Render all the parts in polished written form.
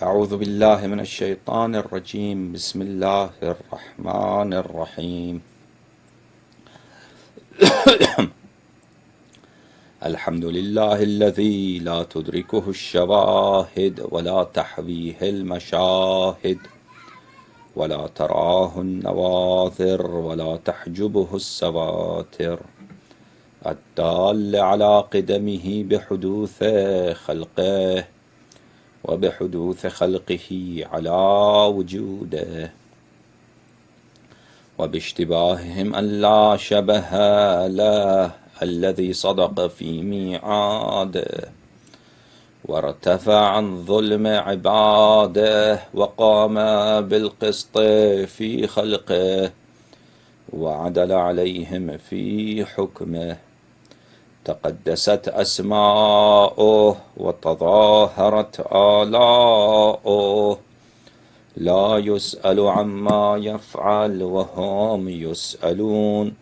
أعوذ بالله من الشيطان الرجيم. بسم الله الرحمن الرحيم. الحمد لله الذي لا تدركه الشواهد ولا تحويه المشاهد ولا تراه النواظر ولا تحجبه السواتر، الدال على قدمه بحدوث خلقه وبحدوث خلقه على وجوده، وباشتباههم أن لا شبه له الذي صدق في ميعاده وارتفع عن ظلم عباده وقام بالقسط في خلقه وعدل عليهم في حكمه. تقدست أسماؤه وتظاهرت آلاؤه، لا يسأل عما يفعل وهم يسألون.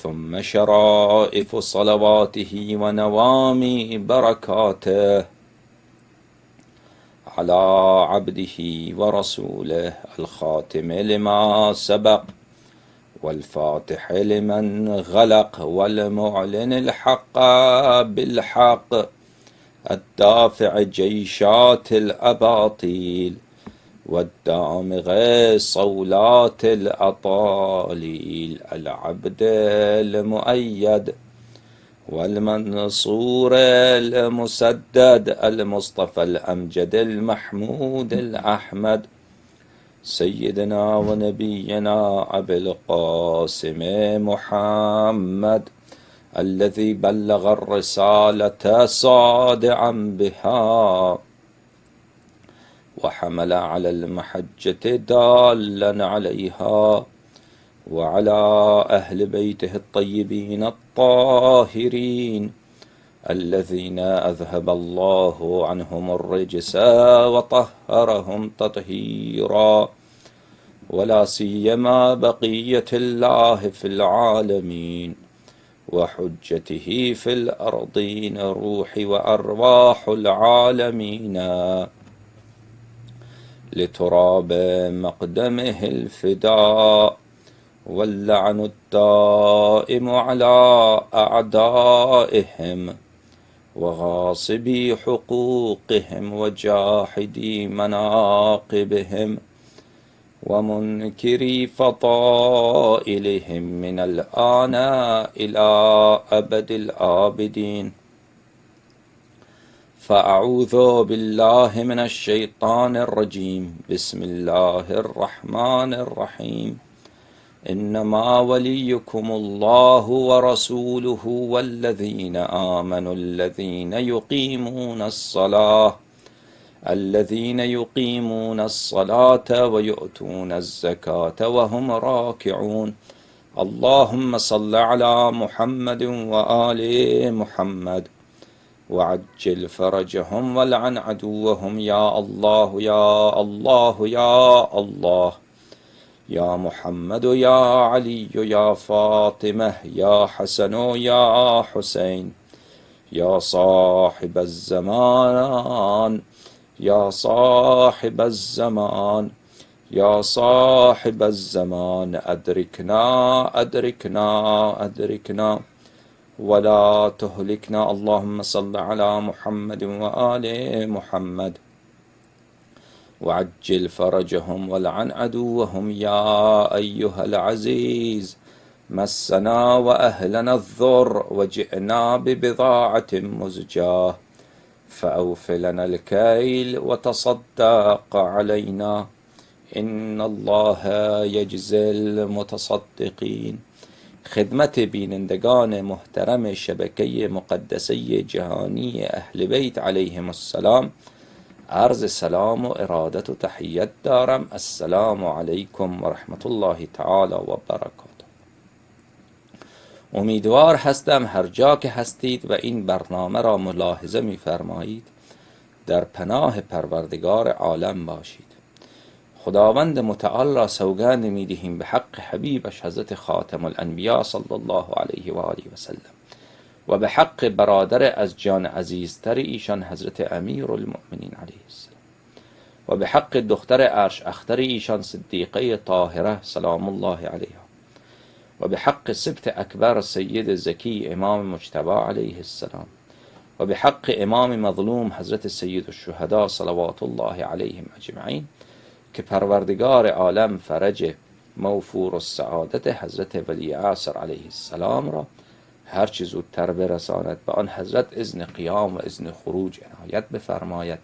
ثم شرائف صلواته ونوامي بركاته على عبده ورسوله الخاتم لما سبق والفاتح لمن غلق والمعلن الحق بالحق الدافع جيشات الأباطيل والدامغ صولات الأطاليل العبد المؤيد والمنصور المسدد المصطفى الأمجد المحمود الأحمد سيدنا ونبينا أبي القاسم محمد الذي بلغ الرسالة صادعا بها وحمل على المحجة دالا عليها، وعلى أهل بيته الطيبين الطاهرين الذين أذهب الله عنهم الرجس وطهرهم تطهيرا، ولا سيما بقية الله في العالمين وحجته في الأرضين روح وأرواح العالمين لتراب مقدمه الفداء، واللعن الدائم على أعدائهم وغاصبي حقوقهم وجاحدي مناقبهم ومنكري فضائلهم من الآن إلى أبد الآبدين. فأعوذ بالله من الشيطان الرجيم. بسم الله الرحمن الرحيم. إنما وليكم الله ورسوله والذين آمنوا الذين يقيمون الصلاة ويؤتون الزكاة وهم راكعون. اللهم صل على محمد وآل محمد وعجل فرجهم والعن عدوهم يا الله يا الله يا الله، يا محمد يا علي يا فاطمة يا حسن يا حسين، يا صاحب الزمان يا صاحب الزمان يا صاحب الزمان، أدركنا أدركنا أدركنا ولا تهلكنا. اللهم صل على محمد وآل محمد وعجل فرجهم والعن عدوهم يا أيها العزيز، مسنا وأهلنا الضر وجئنا ببضاعة مزجاة فأوف لنا الكيل وتصدق علينا، إن الله يجزي المتصدقين. خدمت بینندگان محترم شبکه مقدسه جهانی اهل بیت علیهم السلام عرض سلام و ارادت و تحیت دارم. السلام علیکم و رحمت الله تعالی و برکاته. امیدوار هستم هر جا که هستید و این برنامه را ملاحظه می‌فرمایید در پناه پروردگار عالم باشید. خداوند متعال را سوگند می‌دهیم به حق حبیبش حضرت خاتم الانبیا صلی الله علیه و آله و سلم و به حق برادر از جان عزیزتر ایشان حضرت امیر المؤمنین علیه السلام و به حق دختر عرش اختر ایشان صدیقه طاهره سلام الله علیها و به حق سبط اکبر سید زکی امام مجتبی علیه السلام و به حق امام مظلوم حضرت سید الشهدا صلوات الله علیهم اجمعین که پروردگار عالم فرج موفور السعادت حضرت ولی عصر علیه السلام را هرچه زودتر برساند، به آن حضرت اذن قیام و اذن خروج عنایت بفرماید.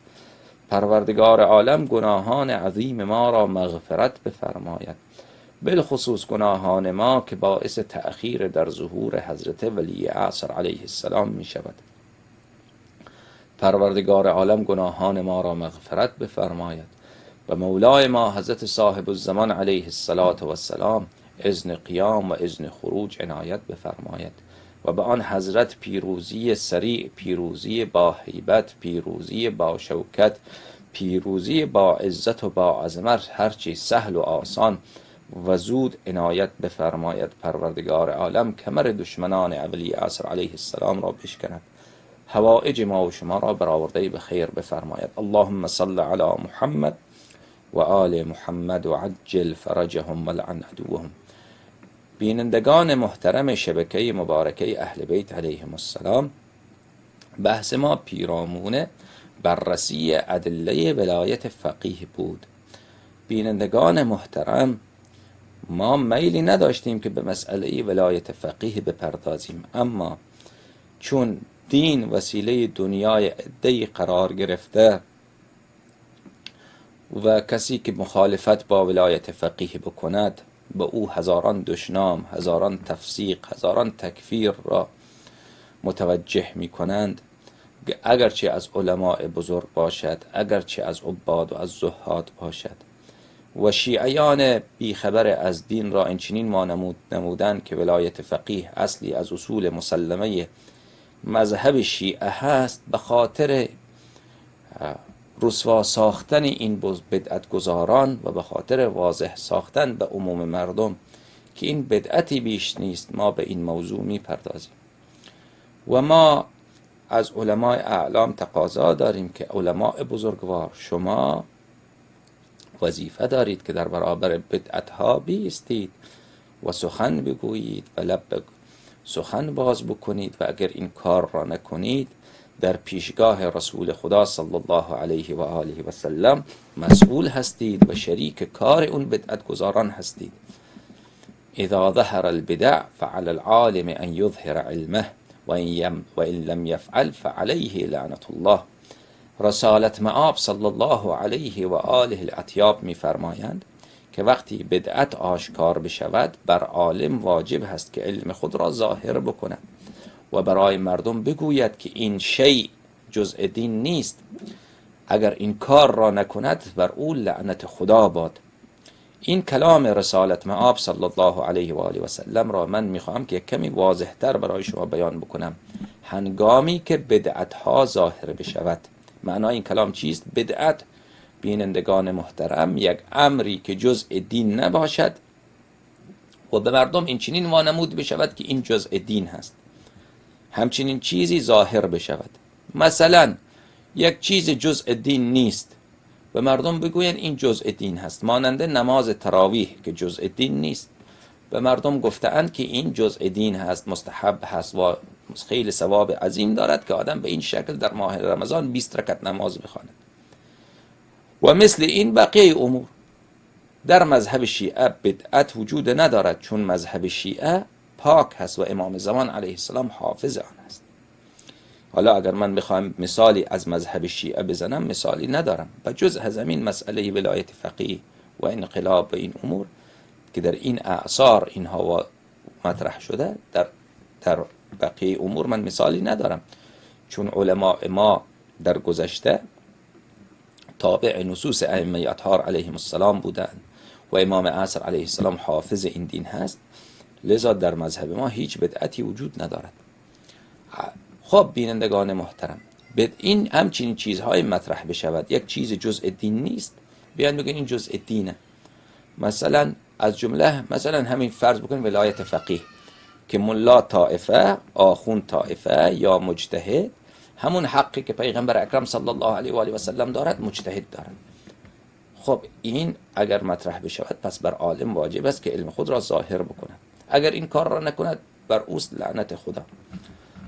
پروردگار عالم گناهان عظیم ما را مغفرت بفرماید، بالخصوص گناهان ما که باعث تأخیر در ظهور حضرت ولی عصر علیه السلام می شود. پروردگار عالم گناهان ما را مغفرت بفرماید و مولای ما حضرت صاحب الزمان علیه السلام اذن قیام و اذن خروج عنایت بفرماید و به آن حضرت پیروزی سریع، پیروزی با هیبت، پیروزی با شوکت، پیروزی با عزت و با عظمت، هرچی سهل و آسان و زود عنایت بفرماید. پروردگار عالم کمر دشمنان ولی عصر علیه السلام را بشکند، حوائج ما و شما را برآورده به خیر بفرماید. اللهم صل علی محمد و آل محمد و عجل فرجهم و لعن عدوهم. بینندگان محترم شبکه مبارکه اهل بیت علیهم السلام، بحث ما پیرامون بررسی ادله ولایت فقیه بود. بینندگان محترم، ما میلی نداشتیم که به مسئله ولایت فقیه بپردازیم، اما چون دین وسیله دنیای عده‌ای قرار گرفته و کسی که مخالفت با ولایت فقیه بکند به او هزاران دشنام، هزاران تفسیق، هزاران تکفیر را متوجه می کنند، اگرچه از علماء بزرگ باشد، اگرچه از عباد و از زهاد باشد. و شیعیان بیخبر از دین را اینچنین ما نمودند که ولایت فقیه اصلی از اصول مسلمه مذهب شیعه هست، به خاطر رسوا ساختن این بدعت گذاران و به خاطر واضح ساختن به عموم مردم که این بدعتی بیش نیست، ما به این موضوع می پردازیم. و ما از علماء اعلام تقاضا داریم که علماء بزرگوار، شما وظیفه دارید که در برابر بدعتها بیستید و سخن بگویید و لب سخن باز بکنید و اگر این کار را نکنید در پیشگاه رسول خدا صلی الله علیه و آله و سلم مسئول هستید و شریک کار اون بدعت گذاران هستید. اذا ظهر البدع فعلى العالم ان يظهر علمه و ان لم يفعل فعليه لعنة الله. رسالت مآب صلی الله علیه و آله الاطیاب می‌فرمایند که وقتی بدعت آشکار بشود بر عالم واجب هست که علم خود را ظاهر بکند و برای مردم بگوید که این شیء جزء دین نیست. اگر این کار را نکند بر او لعنت خدا باد. این کلام رسالت مآب صلی الله علیه و آله و سلم را من میخواهم که کمی واضح‌تر برای شما بیان بکنم. هنگامی که بدعت ها ظاهر بشود، معنای این کلام چیست؟ بدعت، بینندگان محترم، یک امری که جزء دین نباشد و به مردم این چنین وانمود بشود که این جزء دین هست، همچنین چیزی ظاهر بشود. مثلا یک چیز جزء دین نیست و مردم بگوین این جزء دین هست، مانند نماز تراویح که جزء دین نیست، به مردم گفتند که این جزء دین هست، مستحب هست و خیلی ثواب عظیم دارد که آدم به این شکل در ماه رمضان 20 رکعت نماز بخواند. و مثل این بقیه امور در مذهب شیعه بدعت وجود ندارد، چون مذهب شیعه پاک هست و امام زمان علیه السلام حافظ آن است. حالا اگر من بخواهم مثالی از مذهب شیعه بزنم مثالی ندارم، و جز همین مسئله ولایت فقیه و انقلاب و این امور که در این اعصار اینها مطرح شده، در بقیه امور من مثالی ندارم، چون علماء ما در گذشته تابع نصوص ائمه اطهار علیهم السلام بودند و امام عصر علیه السلام حافظ این دین هست، لذا در مذهب ما هیچ بدعتی وجود ندارد. خب بینندگان محترم، این همچین چیزهای مطرح بشود، یک چیز جزء دین نیست، بیان بگن این جزء دینه. مثلا از جمله مثلا همین فرض بکن ولایت فقیه که ملا طائفه، آخوند طائفه یا مجتهد همون حقی که پیغمبر اکرم صلی الله علیه و آله و سلم دارد مجتهد دارد. خب این اگر مطرح بشود پس بر عالم واجب است که علم خود را ظاهر بکند، اگر این کار را نکند بر اوست لعنت خدا.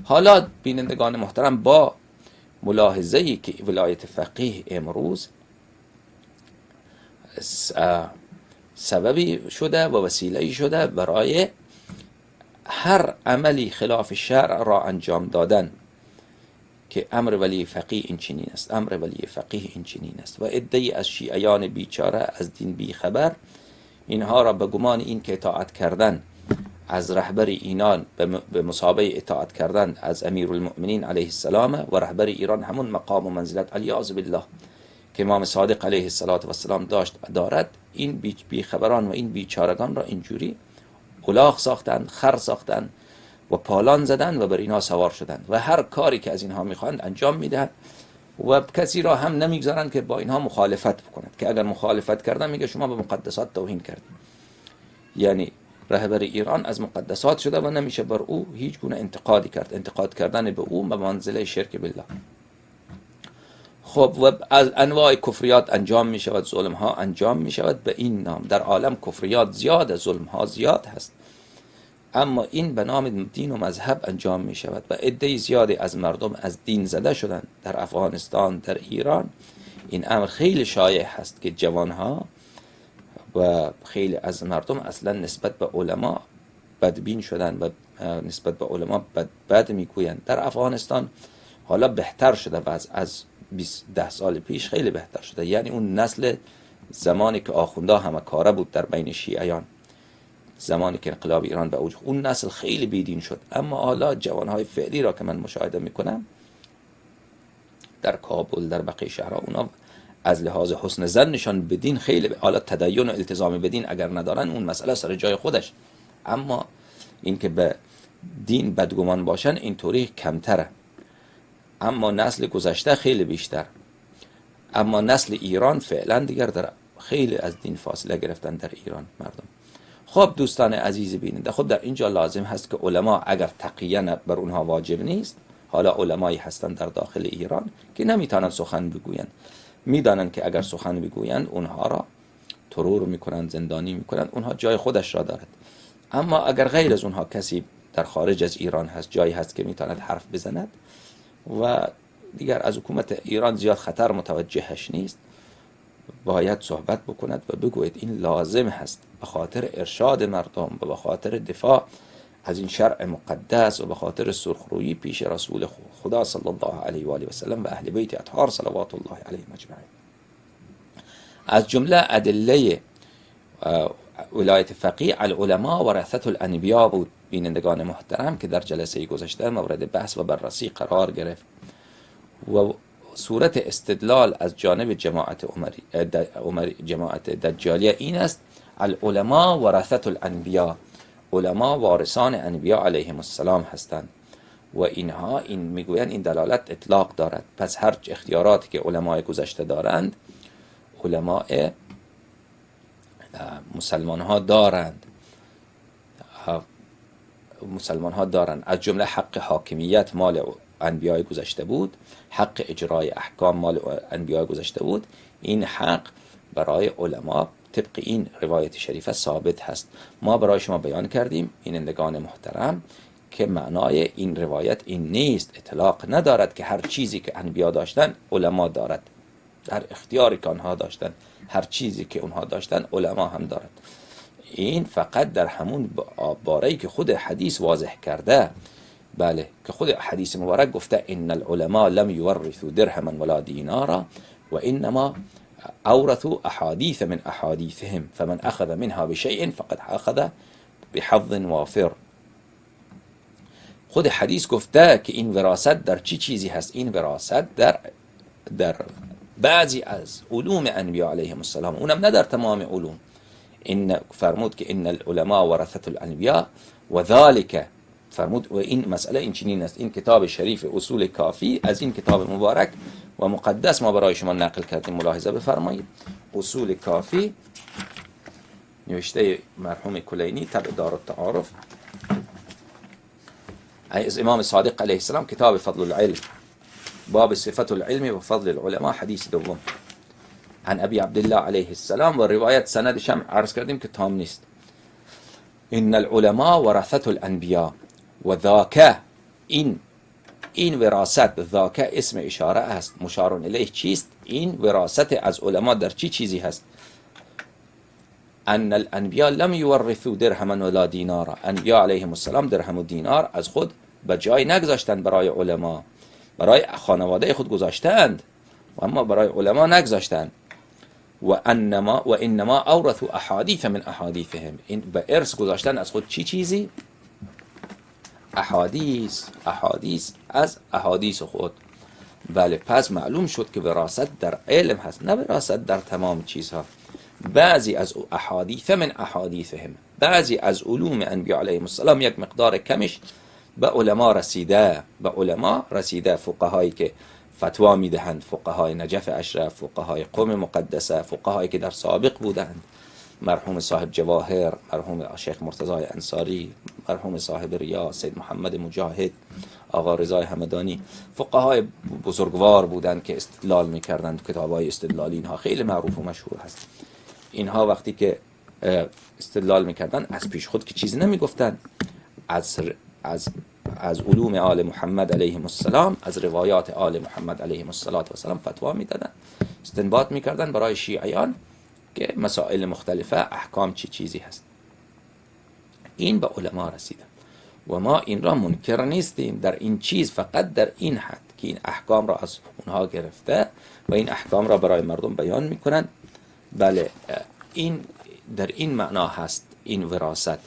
حالا بینندگان محترم، با ملاحظه‌ای که ولایت فقیه امروز سببی شده و وسیله‌ای شده برای هر عملی خلاف شرع را انجام دادن، که امر ولی فقیه این چنین است، امر ولی فقیه این چنین است. و عده‌ای از شیعیان بیچاره از دین بیخبر اینها را به گمان این که اطاعت کردن از رهبر اینان به مسابقه اطاعت کردن از امیرالمؤمنین علیه السلام و رهبر ایران همون مقام و منزلت علیاذ بالله که امام صادق علیه السلام دارد، این بیخبران و این بیچارگان را اینجوری الاغ ساختند، خر ساختند و پالان زدند و بر اینها سوار شدند و هر کاری که از اینها میخواهند انجام میدهند و کسی را هم نمیگذارند که با اینها مخالفت بکند، که اگر مخالفت کردن میگه شما به مقدسات توهین کردید. یعنی رهبر ایران از مقدسات شده و نمیشه بر او هیچ گونه انتقادی کرد. انتقاد کردن به او به منزله شرک بالله. خب و از انواع کفریات انجام می شود، ظلم ها انجام می شود به این نام. در عالم کفریات زیاد، ظلم ها زیاد هست، اما این به نام دین و مذهب انجام می شود و عده زیادی از مردم از دین زده شدند. در افغانستان، در ایران این امر خیلی شایع هست که جوان ها و خیلی از مردم اصلا نسبت به علما بدبین شدن و نسبت به علما بد میگویند. در افغانستان حالا بهتر شده و از 10 سال پیش خیلی بهتر شده. یعنی اون نسل زمانی که آخونده همه کاره بود در بین شیعیان، زمانی که انقلاب ایران به اوج، اون نسل خیلی بیدین شد. اما حالا جوانهای فعلی را که من مشاهده میکنم در کابل، در بقیه شهرها، اونا از لحاظ حسن ظنشان به دین خیلی، حالا تدین و التزام به دین اگر ندارن اون مسئله سر جای خودش، اما این که به دین بدگمان باشن اینطوری کمتره. اما نسل گذشته خیلی بیشتر. اما نسل ایران فعلا دیگر در خیلی از دین فاصله گرفتن در ایران مردم. خب دوستان عزیز بیننده، خب در اینجا لازم هست که علما اگر تقیه بر اونها واجب نیست، حالا علمایی هستند در داخل ایران که نمیتونن سخن بگویند، میدانند که اگر سخن بگویند اونها را ترور میکنند، زندانی میکنند، اونها جای خودش را دارد. اما اگر غیر از اونها کسی در خارج از ایران هست، جایی هست که میتواند حرف بزند و دیگر از حکومت ایران زیاد خطر متوجهش نیست، باید صحبت بکند و بگوید این لازم هست به خاطر ارشاد مردم و به خاطر دفاع از این شرع مقدس و به خاطر سرخرویی پیش رسول خدا صلی الله علیه و آله و سلم و اهل بیت اطهار صلوات الله علیهم اجمعین. از جمله ادله ولایت فقیه العلماء ورثة الانبیاء بود بینندگان محترم که در جلسه گذشته مورد بحث و بررسی قرار گرفت و صورت استدلال از جانب جماعت دجالیه این است: العلماء ورثة الانبیاء، علما وارثان انبیاء علیهم السلام هستند و اینها این میگویند این دلالت اطلاق دارد. پس هر اختیاراتی که علمای گذشته دارند علماء مسلمان ها دارند. از جمله حق حاکمیت مال انبیاء گذشته بود، حق اجرای احکام مال انبیاء گذشته بود. این حق برای علما طبق این روایت شریفه ثابت هست. ما برای شما بیان کردیم بینندگان محترم که معنای این روایت این نیست، اطلاق ندارد که هر چیزی که انبیا داشتن علما دارد. در اختیاری که آنها داشتن هر چیزی که اونها داشتن علما هم دارد. این فقط در همون باره‌ای که خود حدیث واضح کرده، بله، که خود حدیث مبارک گفته ان العلماء لم یورثوا درهما ولا دینارا و انما اورثوا احادیث من احادیثهم فمن اخذ منها بشیء فقد اخذ بحظ وافر. خود حدیث گفته که این وراثت در چی چیزی هست؟ این وراثت در بعضی از علوم انبیاء علیهم السلام، اونم نه در تمام علوم. این فرمود که ان العلماء ورثة الانبیاء و ذالک، فرمود و این مسئله این چنین است. این کتاب شریف اصول کافی از این کتاب مبارک و مقدس ما برای شما نقل کردیم، ملاحظه بفرمایید. اصول کافی نوشته مرحوم کلینی طبع دار التعارف از امام صادق علیه السلام، کتاب فضل العلم، باب صفت العلم و فضل العلماء، حدیث دوم. عن ابی عبدالله علیه السلام و روایت سندش هم عرض کردیم که تام نیست. ان العلماء ورثة الانبیاء و ذاک، این وراثت، ذاک اسم اشاره است، مشار الیه چیست؟ این وراثت از علما در چیزی هست؟ ان الانبیاء لم یورثوا درهما ولا دینارا، انبیاء علیهم السلام درهم و دینار از خود به جای نگذاشتند برای علما، برای خانواده خود گذاشتند و اما برای علما نگذاشتند. و انما اورثوا احادیث من احادیثهم، این به ارث گذاشتن از خود چیزی؟ احادیث از احادیث خود. بله، پس معلوم شد که وراثت در علم هست، نه وراثت در تمام چیزها. بعضی از احادیث من احادیثهم، بعضی از علوم انبیاء علیهم السلام یک مقدار کمش به علما رسیده، فقهایی که فتوا میدهند، فقهای نجف اشرف، فقهای قوم مقدسه، فقهایی که در سابق بودند، مرحوم صاحب جواهر، مرحوم شیخ مرتضی انصاری، مرحوم صاحب ریا، سید محمد مجاهد، آقا رضای همدانی، فقهای بزرگوار بودند که استدلال میکردند. کتابای استدلالی اینها خیلی معروف و مشهور هست. اینها وقتی که استدلال میکردن از پیش خود که چیزی نمیگفتن، از علوم آل محمد علیهم السلام، از روایات آل محمد علیهم السلام فتوا میدادن، استنباط میکردن برای شیعیان که مسائل مختلفه احکام چیزی هست. این به علما رسیده و ما این را منکر نیستیم در این چیز، فقط در این حد که این احکام را از اونها گرفته و این احکام را برای مردم بیان میکنن. بله، این در این معنا هست این وراثت.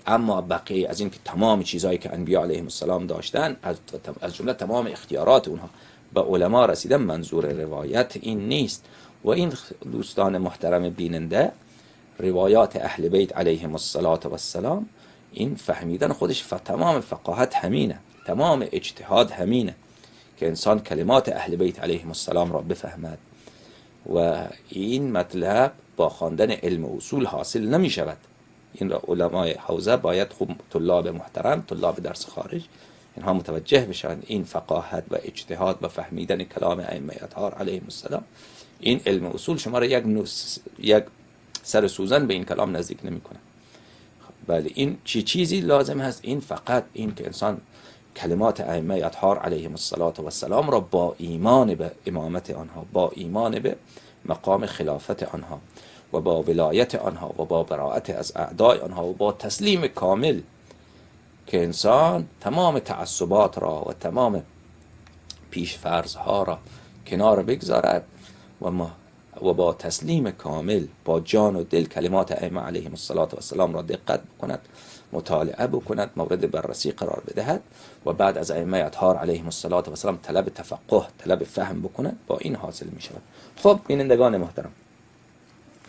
اما بقیه از این که تمام چیزهایی که انبیاء علیهم السلام داشتن، از جمله تمام اختیارات اونها به علما رسیدن، منظور روایت این نیست. و این دوستان محترم بیننده، روایات اهل بیت علیهم السلام، این فهمیدن خودش تمام فقاهت همینه، تمام اجتهاد همینه که انسان کلمات اهل بیت علیهم السلام را بفهمد. و این مطلب با خواندن علم اصول حاصل نمی شود. این را علمای حوزه باید خوب، طلاب محترم، طلاب درس خارج، اینها متوجه بشن. این فقاهت و اجتهاد و فهمیدن کلام ائمه اطهار علیهم السلام، این علم اصول شما را یک سر سوزن به این کلام نزدیک نمیکنه. بله، این چیزی لازم هست؟ این فقط این که انسان کلمات ائمه اطهار علیهم السلام را با ایمان به امامت آنها، با ایمان به مقام خلافت آنها و با ولایت آنها و با براءت از اعدای آنها و با تسلیم کامل، که انسان تمام تعصبات را و تمام پیش فرضها را کنار بگذارد و با تسلیم کامل، با جان و دل کلمات ائمه علیهم السلام را دقت بکند، مطالعه بکند، مورد بررسی قرار بدهد و بعد از ائمه اطهار علیهم السلام طلب تفقه، طلب فهم بکند، با این حاصل می شود. خب بینندگان محترم،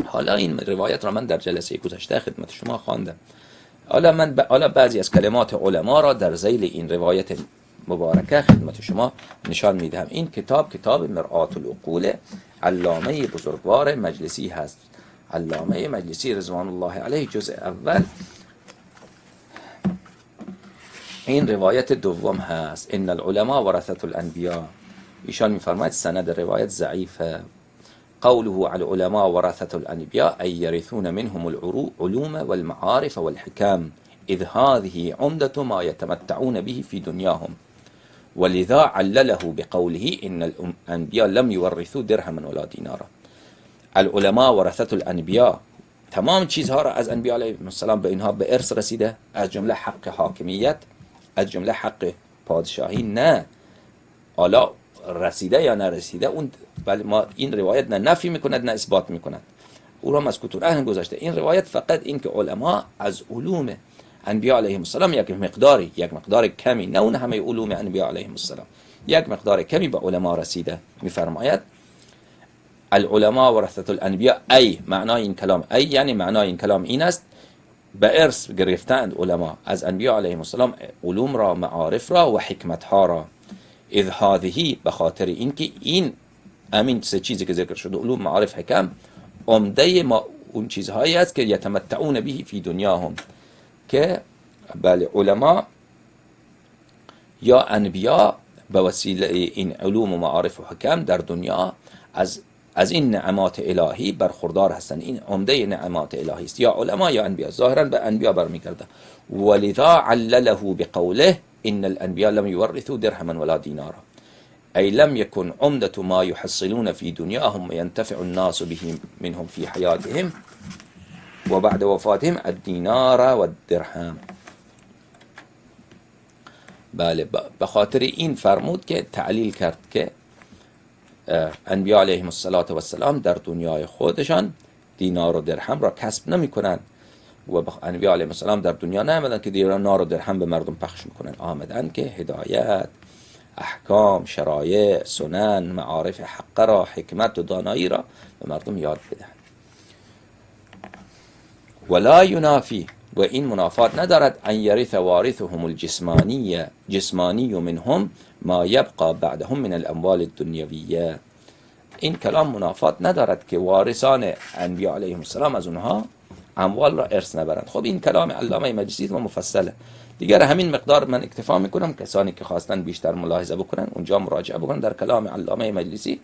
حالا این روایت را من در جلسه گذشته خدمت شما خواندم. حالا بعضی از کلمات علما را در ذیل این روایت مبارکه خدمت شما نشان میدهم. این کتاب مرآت العقول علامه بزرگوار مجلسی هست. علامه مجلسی رضوان الله علیه، جزء اول این روایت دوم هست. ان العلماء ورثة الانبیاء. ایشان میفرماید سند روایت ضعیفه. قوله على العلماء ورثة الانبیاء ای یرثون منهم العلوم والمعارف والحکم اذ هذه عمدة ما يتمتعون به في دنياهم ولذا علله بقوله ان الانبیاء لم يورثوا درهما ولا دینارا. العلماء ورثة الانبیاء، تمام چیزها را از انبیاء علیهم السلام به اینها به ارث رسیده، از جمله حق حاکمیت، از جمله حق پادشاهی. نه حالا رسیده یا نرسیده، اون ولی ما این روایت نه نفی میکند نه اثبات میکند، او را مذکور اهل گذاشته. این روایت فقط این که علما از علوم انبیاء علیهم السلام یک مقدار کمی، نه اون همه علوم انبیاء علیهم السلام، یک مقدار کمی به علما رسیده. میفرماید العلماء ورثة الانبیاء، ای معنای این کلام، ای یعنی معنای این کلام این است به ارث گرفتند علما از انبیاء علیهم السلام علوم را، معارف را و حکمت ها را. اذ هذه، به خاطر اینکه این همین سه چیزی که ذکر شده، علوم، معارف، حکم، عمده ما اون چیزهایی است که یتمتعون به فی دنیاهم، که بله علما یا انبیا به وسیله این علوم و معارف و حکم در دنیا از این نعمات الهی برخوردار هستند. این عمده نعمات الهی است، یا علما یا انبیا. ظاهرا به انبیا برمیگرده. ولذا علله بقوله ان الانبیاء لم یورثوا درهما ولا دینارا، ای لم یکن عمدة ما یحصلون فی دنیاهم و ینتفع الناس به منهم فی حیاتهم و بعد وفاتهم الدینار و الدرهم. بله، به خاطر این فرمود که تعلیل کرد که انبیاء علیهم السلام در دنیای خودشان دینار و درهم را کسب نمی کنند و انبیاء علیهم السلام در دنیا نآمدن که دینار و درهم به مردم پخش میکنن، آمدن که هدایت، احکام، شرایع، سنن، معارف حق را، حکمت و دانایی را به مردم یاد بدهند. ولا ینافی، و این منافات ندارد، ان یرث وارثهم الجسمانی منهم ما یبقى بعدهم من الاموال الدنیویه. این کلام منافات ندارد که وارثان انبیاء علیهم السلام از اونها اموال را ارث نبرند. خب این کلام علامه مجلسی و مفصله دیگر. همین مقدار من اکتفا میکنم، کسانی که خواستن بیشتر ملاحظه بکنن اونجا مراجعه بکنن در کلام علامه مجلسی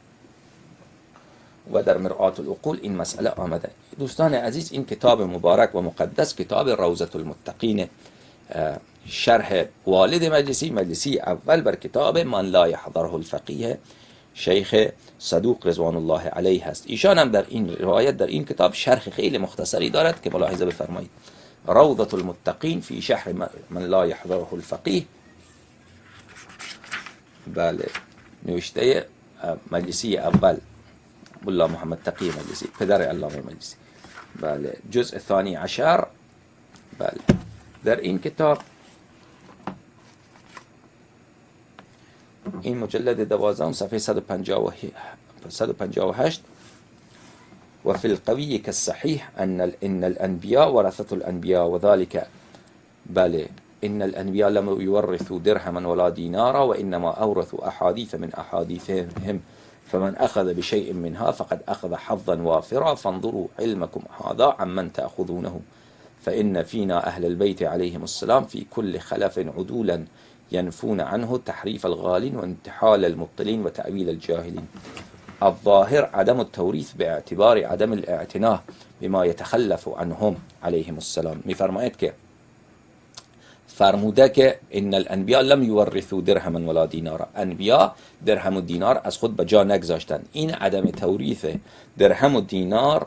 و در مرآت العقول این مسئله آمده. دوستان عزیز، این کتاب مبارک و مقدس کتاب روضة المتقین، شرح والد مجلسی اول بر کتاب من لا یحضره الفقیه شیخ صدوق رضوان الله علیه هست. ایشان هم در این روایت در این کتاب شرح خیلی مختصری دارد که ملاحظه بفرمایید. روضة المتقین فی شرح من لا یحضره الفقیه، بله، نوشته مجلسی اول ملا محمد تقی مجلسی، پدر علامه مجلسی، بله، جزء ثانی عشر. بله، در این کتاب، این مجلد 12 صفحه 158 و فی القوی كالصحیح ان الانبیاء ورثة الانبیاء وذلك، بله، ان الانبیاء لم یورثوا درهما ولا دینارا و انما اورثوا احادیث من احادیثهم فمن أخذ بشيء منها فقد أخذ حظا وافرا فانظروا علمكم هذا عمن تأخذونه فإن فينا أهل البيت عليهم السلام في كل خلف عدولا ينفون عنه تحريف الغالين وانتحال المبطلين وتأويل الجاهلين. الظاهر عدم التوريث باعتبار عدم الاعتناء بما يتخلف عنهم عليهم السلام. میفرماید که فرموده که ان الانبیاء لم یورثوا درهما ولا دینارا، انبیا درهم و دینار از خود به جا نگذاشتند. این عدم توریث درهم و دینار،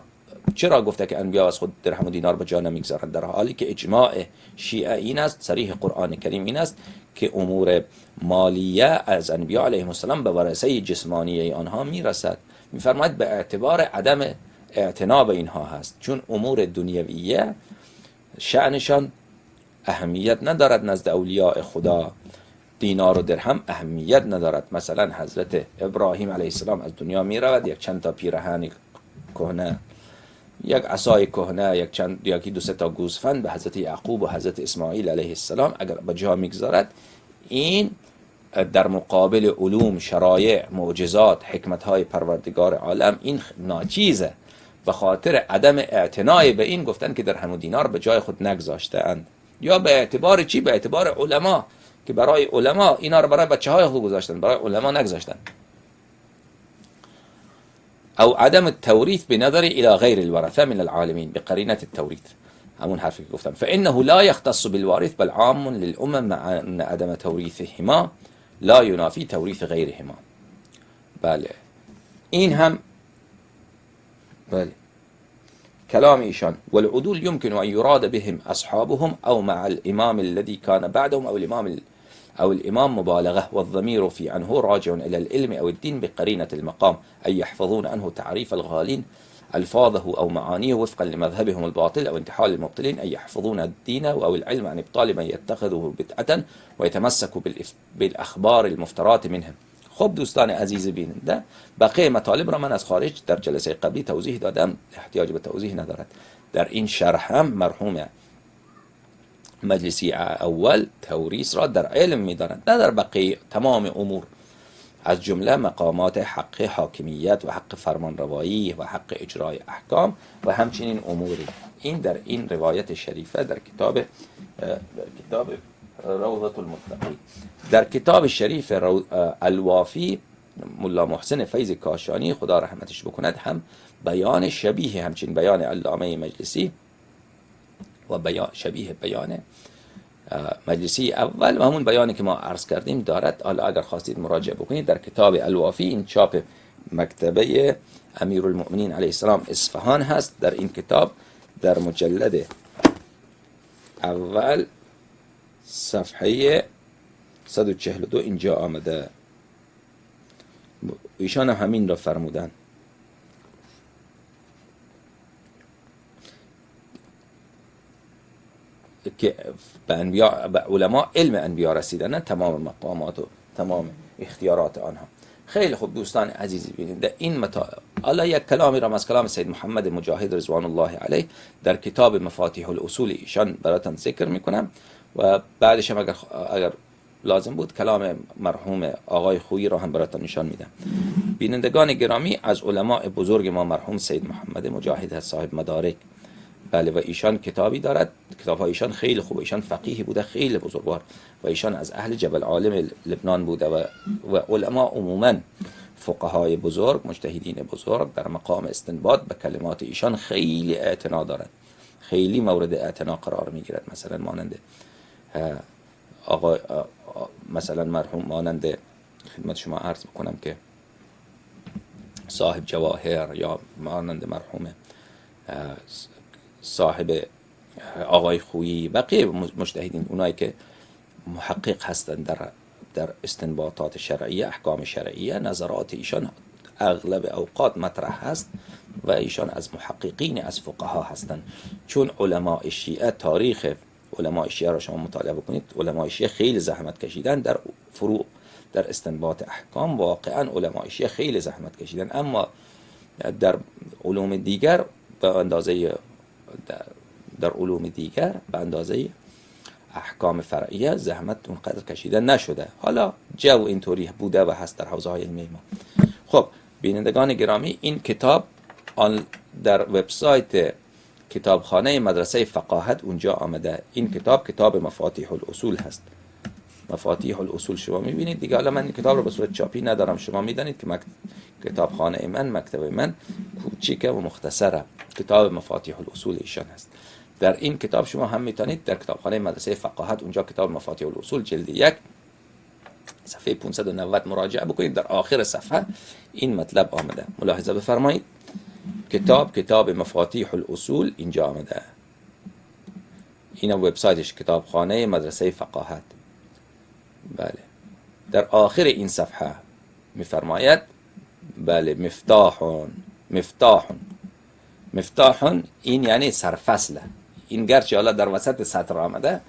چرا گفته که انبیا از خود درهم و دینار به جا نمیگذارند، در حالی که اجماع شیعه این است، صریح قرآن کریم این است که امور مالیه از انبیا علیهم السلام به ورثه جسمانی آنها میرسد. میفرماید به اعتبار عدم اعتنا به اینها هست، چون امور دنیویه شأنشان اهمیت ندارد نزد اولیاء خدا. دینار و درهم اهمیت ندارد. مثلا حضرت ابراهیم علیه السلام از دنیا می رود، یک چند تا پیرهن کهنه، یک عصای کهنه، یکی دو سه تا گوسفند به حضرت یعقوب و حضرت اسماعیل علیه السلام اگر به جا میگذارد، این در مقابل علوم، شرایع، معجزات، حکمت های پروردگار عالم این ناچیزه. به خاطر عدم اعتنای به این گفتن که درهم و دینار به جای خود نگذاشته اند. یا به اعتبار چی؟ به اعتبار علما، که برای علما اینا رو برای بچه های خود گذاشتن، برای علما نگذاشتن. او عدم التوريث بنظر الى غیر الورثه من العالمین، بقرینه التوريث، همون حرفی که گفتم. فانه لا يختص بالوارث بل عام للامم مع ان عدم توريثهما لا ينافي توريث غيرهما. بله، این هم بله كلام ایشان. والعدول يمكن ان يراد بهم اصحابهم او مع الامام الذي كان بعدهم او الامام مبالغه، والضمير في عنه راجع الى العلم او الدين بقرينه المقام، اي يحفظون عنه تعريف الغالين الفاظه او معانيه وفقا لمذهبهم الباطل او انتحال المبطلين، اي يحفظون الدين او العلم عن ابطال من يتخذه بدعه ويتمسكوا بالاخبار المفترات منهم. خب دوستان عزیز بیننده، بقیه مطالب را من از خارج در جلسه قبلی توضیح دادم، احتیاج به توضیح ندارد. در این شرح هم مرحوم مجلسی اول توریث را در علم می‌دارند، نه در بقیه تمام امور، از جمله مقامات حق حاکمیت و حق فرمانروایی و حق اجرای احکام و همچنین اموری. این در این روایت شریفه در کتاب روضة المتقین. در کتاب شریف الوافی ملا محسن فیض کاشانی خدا رحمتش بکند هم بیان شبیه همچین بیان علامه مجلسی و شبیه بیان مجلسی اول و همون بیانی که ما عرض کردیم دارد. حالا اگر خواستید مراجعه بکنید در کتاب الوافی، این چاپ مکتبه امیرالمؤمنین علیه السلام اصفهان هست. در این کتاب در مجلد اول صفحه 142 اینجا آمده. ایشان هم همین را فرمودن که به علما علم انبیا رسیدن، نه تمام مقامات و تمام اختیارات آنها. خیلی خوب دوستان عزیزی، ببینید در این حالا یک کلامی را از کلام سید محمد مجاهد رضوان الله علیه در کتاب مفاتیح الاصول ایشان براتون ذکر میکنم و بعدش هم اگر لازم بود کلام مرحوم آقای خویی را هم براتون نشان میدم. بینندگان گرامی، از علماء بزرگ ما مرحوم سید محمد مجاهد صاحب مدارک، بله، و ایشان کتابی دارد، کتاب ایشان خیلی خوبه. ایشان فقیه بوده خیلی بزرگوار و ایشان از اهل جبل عالم لبنان بوده و علما عموما فقهای بزرگ، مجتهدین بزرگ در مقام استنباط به کلمات ایشان خیلی اعتنا دارد، خیلی مورد اعتنا قرار میگیرد. مثلا مانند مثلا مرحوم مانند خدمت شما عرض بکنم که صاحب جواهر، یا مانند مرحوم صاحب آقای خویی، بقیه مجتهدین، اونایی که محقق هستند در استنباطات شرعیه، احکام شرعیه، نظرات ایشان اغلب اوقات مطرح هست و ایشان از محققین، از فقها هستند. چون علماء شیعه، تاریخ علماء شیعه را شما مطالعه بکنید، علماء شیعه خیلی زحمت کشیدن در فروع، در استنباط احکام. واقعا علماء شیعه خیلی زحمت کشیدن، اما در علوم دیگر به اندازه در علوم دیگر به اندازه احکام فرعیه زحمت اونقدر کشیده نشده. حالا جو اینطوری بوده و هست در حوزه های علمی ما. خب بینندگان گرامی، این کتاب در وبسایت کتابخانه مدرسه فقاهت اونجا آمده. این کتاب مفاتیح الاصول هست. مفاتیح الاصول شما میبینید دیگه. حالا من این کتاب رو به صورت چاپی ندارم، شما میدانید که کتابخانه من، مکتب من کوچیکه و مختصره. کتاب مفاتیح الاصول ایشان هست. در این کتاب شما هم میتونید در کتابخانه مدرسه فقاهت اونجا کتاب مفاتیح الاصول جلد 1 صفحه 590 مراجعه بکنید. در آخر صفحه این مطلب آمده، ملاحظه بفرمایید. کتاب مفاتیح الاصول اینجا آمده. این وبسایتش کتابخانه مدرسه فقاهت. بله، در آخر این صفحه میفرماید بله مفتاح این یعنی سرفصله. این گرچه حالا در وسط سطر آمده،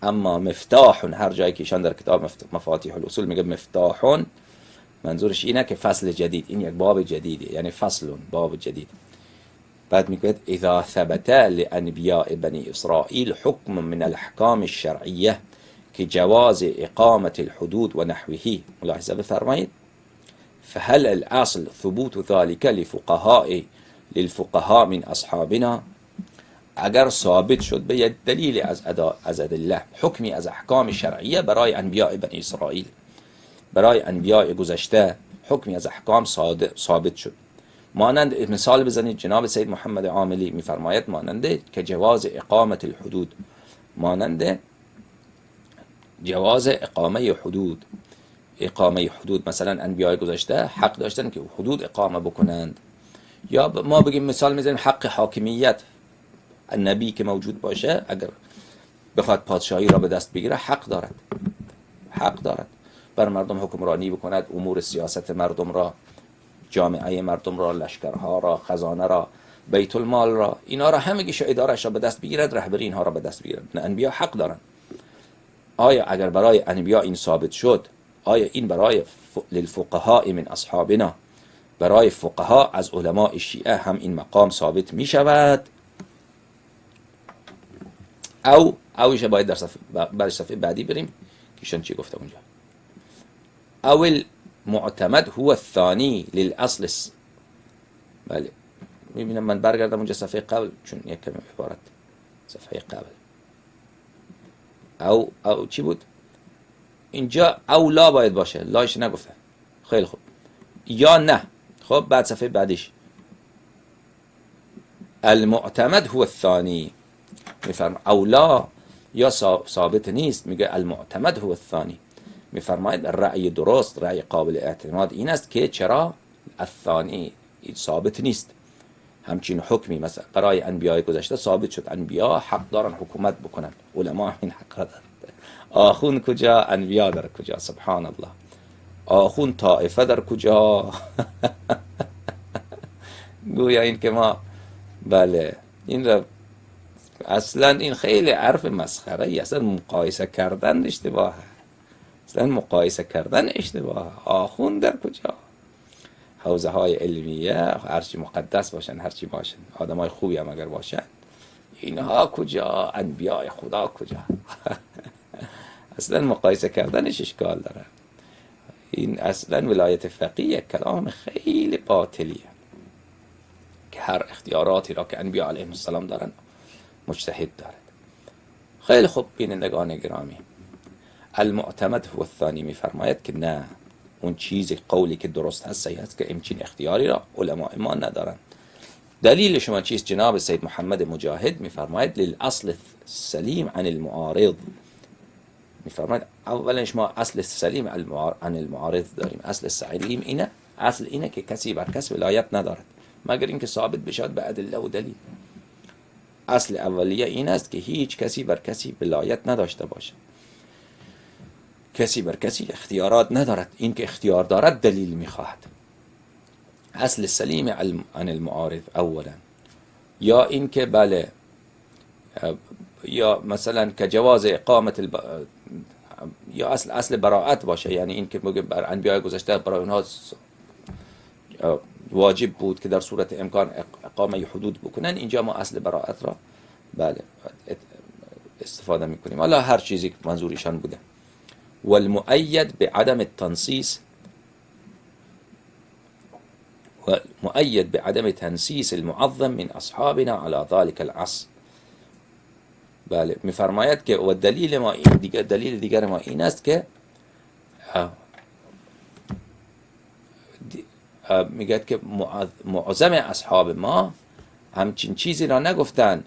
اما مفتاح هر جایی که ایشان در کتاب مفاتیح الاصول میگه مفتاح، منظورش اینه که فصل جدید، این یک باب جدیده، یعنی فصل، باب جدید. بعد میگه اذا ثبت لانبیاء بنی اسرائیل حکم من الاحکام الشرعیه که جواز اقامت الحدود و نحوه. ملاحظه بفرمایید. فهل الاصل ثبوت ذلك للفقهاء من اصحابنا؟ اگر ثابت شد به یک دلیل از ادله، حکمی از احکام شرعیه برای انبیاء بنی اسرائیل، برای انبیاء گذشته حکمی از احکام ثابت شد، مانند مثال بزنید جناب سید محمد عاملی میفرماید مانند که جواز اقامت الحدود، مانند جواز اقامه حدود، مثلا انبیاء گذشته حق داشتن که حدود اقامه بکنند. یا ما بگیم مثال میزنیم حق حاکمیت، نبی که موجود باشه اگر بخواد پادشاهی را به دست بگیره حق دارد بر مردم حکمرانی بکند، امور سیاست مردم را، جامعه مردم را، لشکرها را، خزانه را، بیت المال را، اینا را همگیش ادارهش را به دست بگیرد، رهبری اینها را به دست بگیرد. انبیا حق دارند. آیا اگر برای انبیا این ثابت شد، آیا این برای للفقهاء من اصحابنا، برای فقها از علماء شیعه هم این مقام ثابت می شود؟ اوش باید در صفحه بعدی بریم که ایشان چی گفته اونجا. او المعتمد هو الثانی للاصل. بله، میبینم من برگردم اونجا صفحه قبل، چون یک کمی عبارت صفحه قبل او چی بود اینجا؟ او لا باید باشه، لاش نگفته. خیلی خوب، یا نه. خب بعد صفحه بعدش المعتمد هو الثانی میفرما، اولا یا ثابت نیست، میگه المعتمد هو الثانی. میفرماید رأی درست، رأی قابل اعتماد این است که چرا الثانی ثابت نیست. همچین حکمی مثلا برای انبیای گذشته ثابت شد، انبیا حق دارن حکومت بکنن، علما این حق را دارن. آخون کجا؟ انبیا در کجا؟ سبحان الله. آخون طائفه در کجا؟ گویا این که ما بله این را اصلا این خیلی حرف مسخره ای، اصلا مقایسه کردن اشتباهه، اصلا مقایسه کردن اشتباهه. آخون در کجا؟ حوزه های علمیه هرچی مقدس باشن، هرچی باشن، آدم های خوبی هم اگر باشن، اینها کجا؟ انبیاء خدا کجا؟ اصلا مقایسه کردنش اشکال داره. این اصلا ولایت فقیه کلام خیلی باطلیه که هر اختیاراتی را که انبیاء علیهم السلام دارن مجتهد دارد. خیلی خوب بینندگان گرامی، المعتمد هو الثانی میفرماید که نه، اون چیز قولی که درست هست صحیح هست که همچین اختیاری را علماء ما ندارن. دلیل شما چیست؟ جناب سید محمد مجاهد میفرماید للاصل السلیم عن المعارض. میفرماید اولا شما اصل سلیم عن المعارض داریم. اصل سلیم اینه، اصل اینه که کسی بر کس ولایت ندارد مگر اینکه ثابت بشود به ادله و دلیل. اصل اولیه این است که هیچ کسی بر کسی ولایت نداشته باشد، کسی بر کسی اختیارات ندارد. این که اختیار دارد دلیل میخواهد. اصل سلیم عن المعارض اولا. یا این که بله، یا مثلا که جواز اقامت یا اصل براءت باشه، یعنی این که بر انبیاء گذشته برای اونها واجب بود که در صورت امکان اقامه حدود بکنن. اینجا ما اصل براءت را بله استفاده میکنیم. حالا هر چیزی که منظورشان بوده. والمؤید بعدم التنصیص، والمؤید بعدم تنصیص المعظم من اصحابنا على ذلك العصر. بله میفرماید که و دلیل ما این دیگر، دلیل دیگر ما این است که میگه که معظم اصحاب ما همچین چیزی را نگفتن،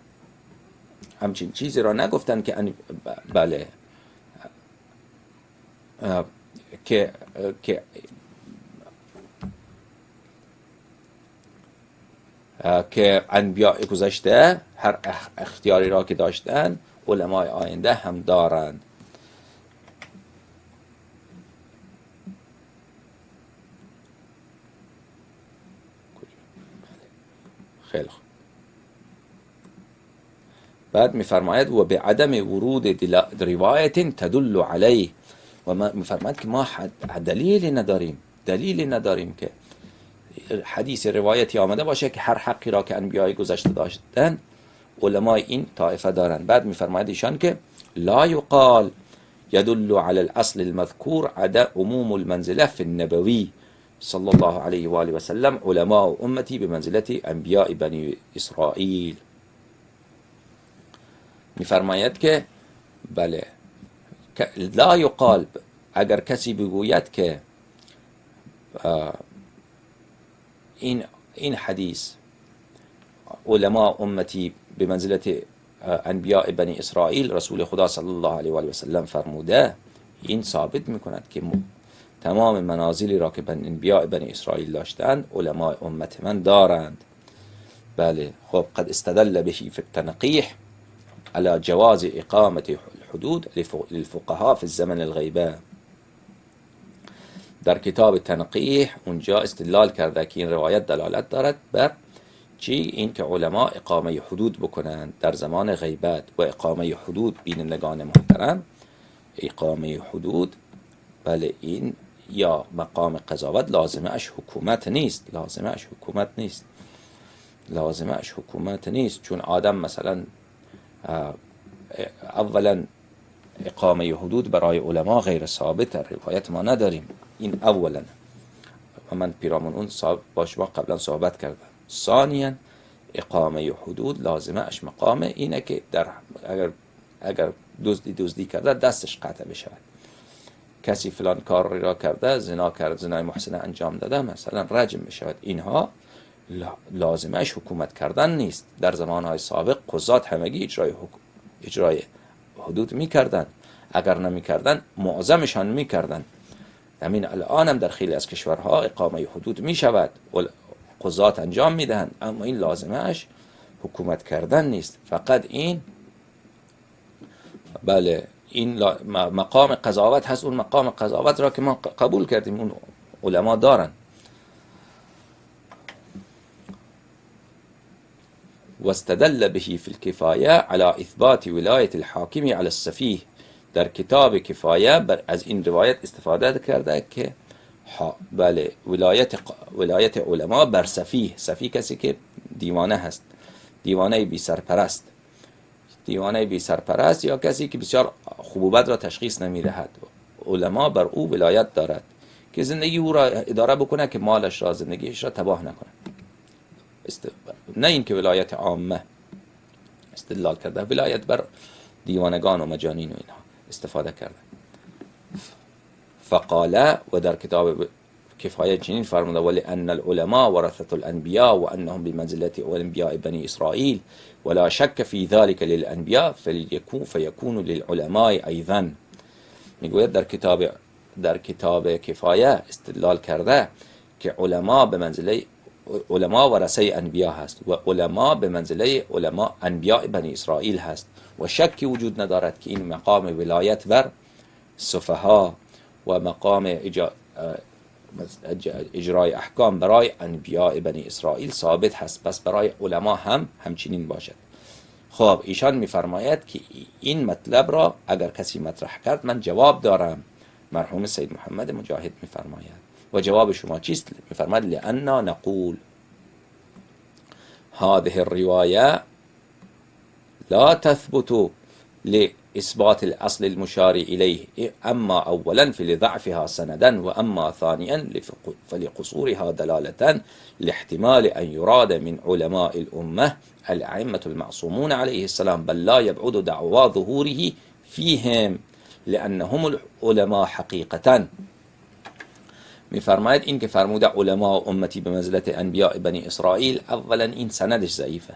همچین چیزی را نگفتن که بله که انبیاء گذشته هر اختیاری را که داشتن علمای آینده هم دارند. خیلی خوب. بعد میفرماید و به عدم ورود روایت تدل علیه، و میفرماید که ما دلیلی نداریم که حدیث روایتی آمده باشه که هر حقی را که انبیای گذشته داشتن علمای این طائفه دارن. بعد میفرماید ایشان که لا یقال يدل على الاصل المذكور عدا عموم المنزله في النبوي صلى الله عليه و آله و سلم علماء امتی بمنزلت انبیاء بنی اسرائیل. میفرماید که بله لا یقال، اگر کسی بگوید که این حدیث علماء امتی به منزلت انبیاء بنی اسرائیل رسول خدا صلی الله علیه و آله و سلم فرموده، این ثابت میکند که تمام منازلی را که انبیاء بنی اسرائیل داشتند علماء امت من دارند. بله خب قد استدل به فی التنقیح على جواز اقامه الحدود للفقهاء في الزمن الغیبه. در کتاب تنقیح اونجا استدلال کرده که این روایت دلالت دارد بر چی؟ این که علما اقامه حدود بکنند در زمان غیبت. و اقامه حدود بینندگان محترم، اقامه حدود بله این یا مقام قضاوت لازمه اش حکومت نیست، لازمه اش حکومت نیست. چون آدم مثلا اولا اقامه حدود برای علما غیر ثابت، روایت ما نداریم. این اولا، و من پیرامون اون با شما قبلا صحبت کردم. ثانیا اقامه حدود لازمه اش مقامه اینه که اگر دزدی کرده دستش قطع بشود. کسی فلان کار را کرده، زنا کرد، زنای محسنه انجام داده، مثلا رجم بشود. اینها لازمش حکومت کردن نیست. در زمانهای سابق قضات همگی اجرای حدود میکردن، اگر نمیکردن معظمشان میکردن. همین الان هم در خیلی از کشورها اقامه حدود میشود و قضات انجام میدهند، اما این لازمش حکومت کردن نیست. فقط این بله این مقام قضاوت هست. اون مقام قضاوت را که ما قبول کردیم، اون علما دارن. واستدل به فی الکفایه علی اثبات ولایت الحاکم علی السفیه. در کتاب کفایه از این روایت استفاده کرده که بله ولایت علما بر سفیه. سفیه کسی که دیوانه هست، دیوانه بی سرپرست، دیوانه بی سرپرست یا کسی که بسیار خوب را تشخیص نمیدهد. علما بر او ولایت دارد که زندگی او را اداره بکنه، که مالش را، زندگیش را تباه نکنه. نه این که ولایت عامه استدلال کرده، ولایت بر دیوانگان و مجانین و اینها استفاده کرده. فقاله، و در کتاب کفایه چنین فرموده: ولی ان العلماء ورثة الانبیاء و انهم بمنزلة انبیاء بنی اسرائیل ولا شک فی ذلك للانبیاء فیکون للعلماء ایضا. میگوید در کتاب کفایه استدلال کرده که علما به منزله علما ورثه انبیا هست و علما به منزله علما انبیاء بنی اسرائیل هست و شکی وجود ندارد که این مقام ولایت بر سفها و مقام اجرای احکام برای انبیاء بنی اسرائیل ثابت هست، پس برای علما هم همچنین باشد. خب ایشان میفرماید که این مطلب را اگر کسی مطرح کرد من جواب دارم. مرحوم سید محمد مجاهد میفرماید و جواب شما چیست؟ میفرماید لأننا نقول هذه الرواية لا تثبت لإثبات الأصل المشار إليه، أما أولا فلضعفها سندا، وأما ثانيا فلقصورها دلالة لاحتمال أن يراد من علماء الأمة الأئمة المعصومون عليه السلام، بل لا يبعد دعوى ظهوره فيهم لأنهم العلماء حقيقة. میفرماید این که فرموده علماء امتی به منزلت انبیاء بنی اسرائیل، اولا این سندش ضعیفه.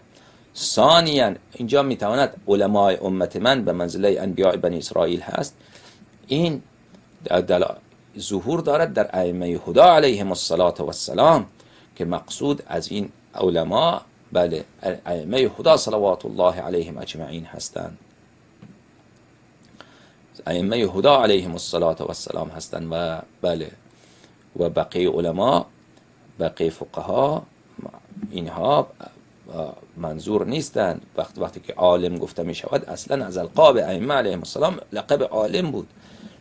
ثانیا اینجا میتواند علماء امت من به منزله انبیاء بنی اسرائیل هست، این ظهور دارد در ائمه هدی علیهم الصلاة والسلام، که مقصود از این علماء بله ائمه هدی صلوات الله علیهم اجمعین هستند. ائمه هدی علیهم الصلاة والسلام هستند و بله و بقیه علما، بقیه فقها، اینها منظور نیستند. وقتی که عالم گفته می شود، اصلا از القاب ائمه علیهم السلام لقب عالم بود.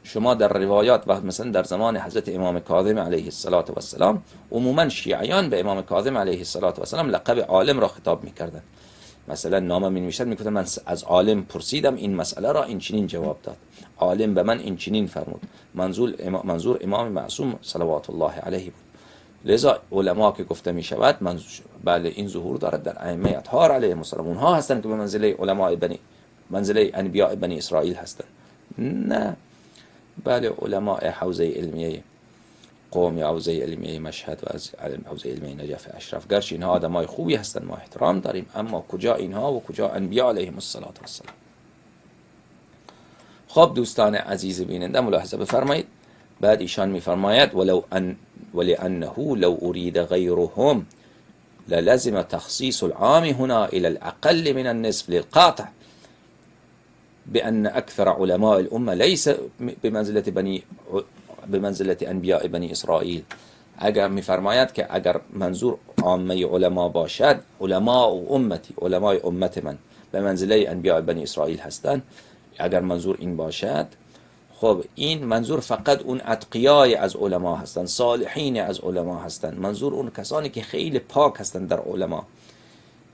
شما در روایات و مثلا در زمان حضرت امام کاظم علیه السلام عموما شیعیان به امام کاظم علیه السلام لقب عالم را خطاب میکردند. مثلا نامه می نوشتند، میگفتند من از عالم پرسیدم این مسئله را، این چنین جواب داد، عالم به من این چنین فرمود. منظور امام معصوم صلوات الله علیه بود. لذا علما که گفته می شود بله این ظهور دارد در ائمه اطهار علیهم السلام. اونها هستند که به منزله انبیاء بنی اسرائیل هستند، نه بله علماء حوزه علمیه قوم یا حوزه علمیه مشهد و از حوزه علمیه نجف اشرف. گرچه اینها آدمای خوبی هستند، ما احترام داریم، اما کجا اینها و کجا انبیاء علیهم السلام. خب دوستان عزیز بیننده ملاحظه بفرمایید. بعد ایشان میفرماید ولانه لو اريد غيرهم للزم تخصيص العام هنا الى الاقل من النصف للقاطع بان اكثر علماء الامه ليس بمنزله انبیاء بنی اسرائیل. اگر میفرماید که اگر منظور عامه علما باشد، علماء و امتی، علمای امت من به منزله انبیاء بنی اسرائیل هستند، اگر منظور این باشد، خب این منظور فقط اون اتقیای از علما هستند، صالحین از علما هستند، منظور اون کسانی که خیلی پاک هستند در علما،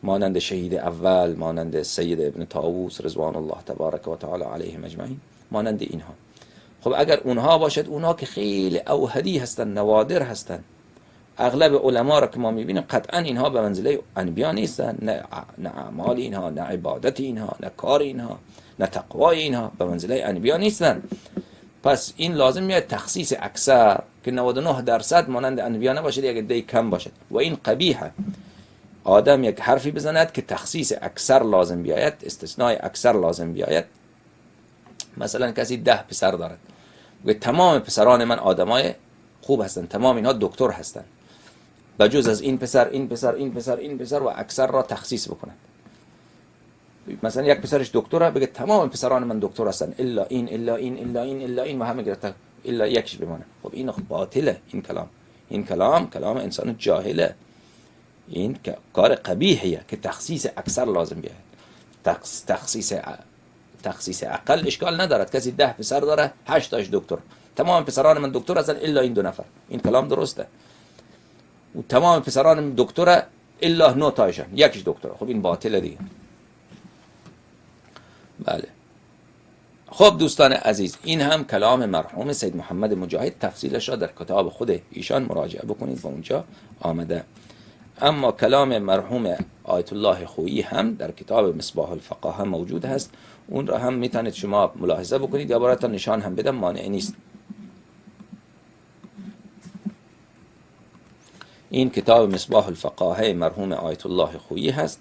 مانند شهید اول، مانند سید ابن طاووس رضوان الله تبارک و تعالی علیهم اجمعین، مانند اینها. خب اگر اونها باشد، اونها که خیلی اوهدی هستند، نوادر هستند، اغلب علما را که ما میبینیم قطعا اینها به منزله انبیا نیستند، نه اعمال اینها، نه عبادت اینها، نه کار اینها، نه تقوای اینها به منزله انبیا نیستند. پس این لازم میاد تخصیص اکثر که 99% مانند انبیا نباشد، یک عده کم باشد. و این قبیحه، آدم یک حرفی بزند که تخصیص اکثر لازم بیاید، استثناء اکثر لازم بیاید. مثلا کسی 10 پسر دارد و تمام پسران من آدمای خوب هستند، تمام اینها دکتر هستند، بجز از این پسر این پسر این پسر این پسر و اکثر را تخصیص بکنند. مثلا یک پسرش دکتره، بگه تمام پسران من دکتر هستند الا این الا این الا این الا این و همه گرفته الا یکش بمانه. خب این باطله، این کلام انسان جاهله، این کار قبیحیه که تخصیص اکثر لازم بیاید. تخصیص اقل اشکال ندارد. کسی 10 پسر داره 8 تاش دکتر، تمام پسران من دکتر هستن الا این 2 نفر، این کلام درسته. و تمام پسران من دکتره الا 9 تاشن یکیش دکتره. خب این باطله دیگه. بله. خب دوستان عزیز، این هم کلام مرحوم سید محمد مجاهد، تفصیلش را در کتاب خود ایشان مراجعه بکنید و اونجا آمده. اما کلام مرحوم آیت الله خویی هم در کتاب مصباح الفقاهه موجود هست، اون را هم میتونید شما ملاحظه بکنید یا براتون نشان هم بدم، مانع نیست. این کتاب مصباح الفقاهه مرحوم آیت الله خویی هست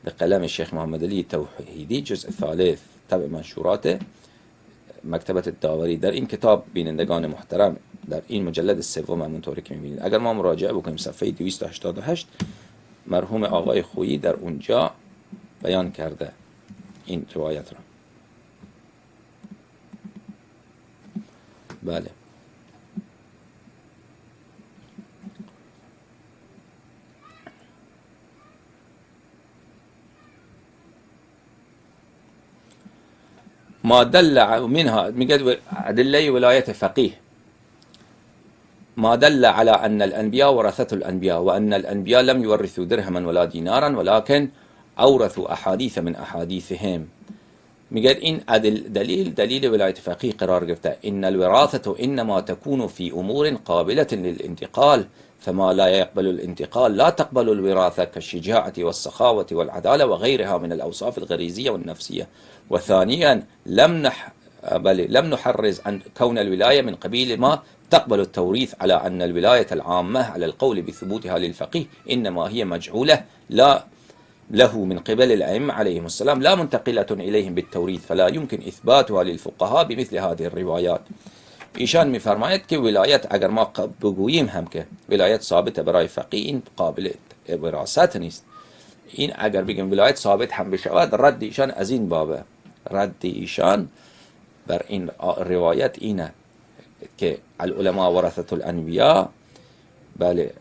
به قلم شیخ محمد علی توحیدی، جزء ثالث طبع منشورات مکتبت داوری. در این کتاب بینندگان محترم در این مجلد سوم همونطوری که میبینید، اگر ما مراجعه بکنیم صفحه 288 مرحوم آقای خویی در اونجا بیان کرده این روایت را. بله. ما دل منها، میگه ادله ولایت فقیه، ما دل على ان الانبیاء ورثة الانبیاء و ان الانبیاء لم يورثوا درهما ولا دینارا ولكن اورثوا احادیث من احادیثهم. میگه این دلیل ولایت فقیه قرار گرفته. ان الوراثة انما تكون في امور قابلة للانتقال فما لا يقبل الانتقال لا تقبل الوراثة كالشجاعة والسخاوة والعدالة وغيرها من الأوصاف الغريزية والنفسية. وثانيا لم نحرز عن كون الولاية من قبيل ما تقبل التوريث على أن الولاية العامة على القول بثبوتها للفقيه إنما هي مجعولة له من قبل الأئمة عليهم السلام لا منتقلة إليهم بالتوريث فلا يمكن إثباتها للفقهاء بمثل هذه الروايات. ایشان میفرماید که ولایت اگر ما بگوییم هم که ولایت ثابت برای فقیه، این قابل وراثت نیست. این اگر بگیم ولایت ثابت هم بشود، رد ایشان از این بابه، رد ایشان بر این روایت اینه که العلماء ورثة الانبیاء، بله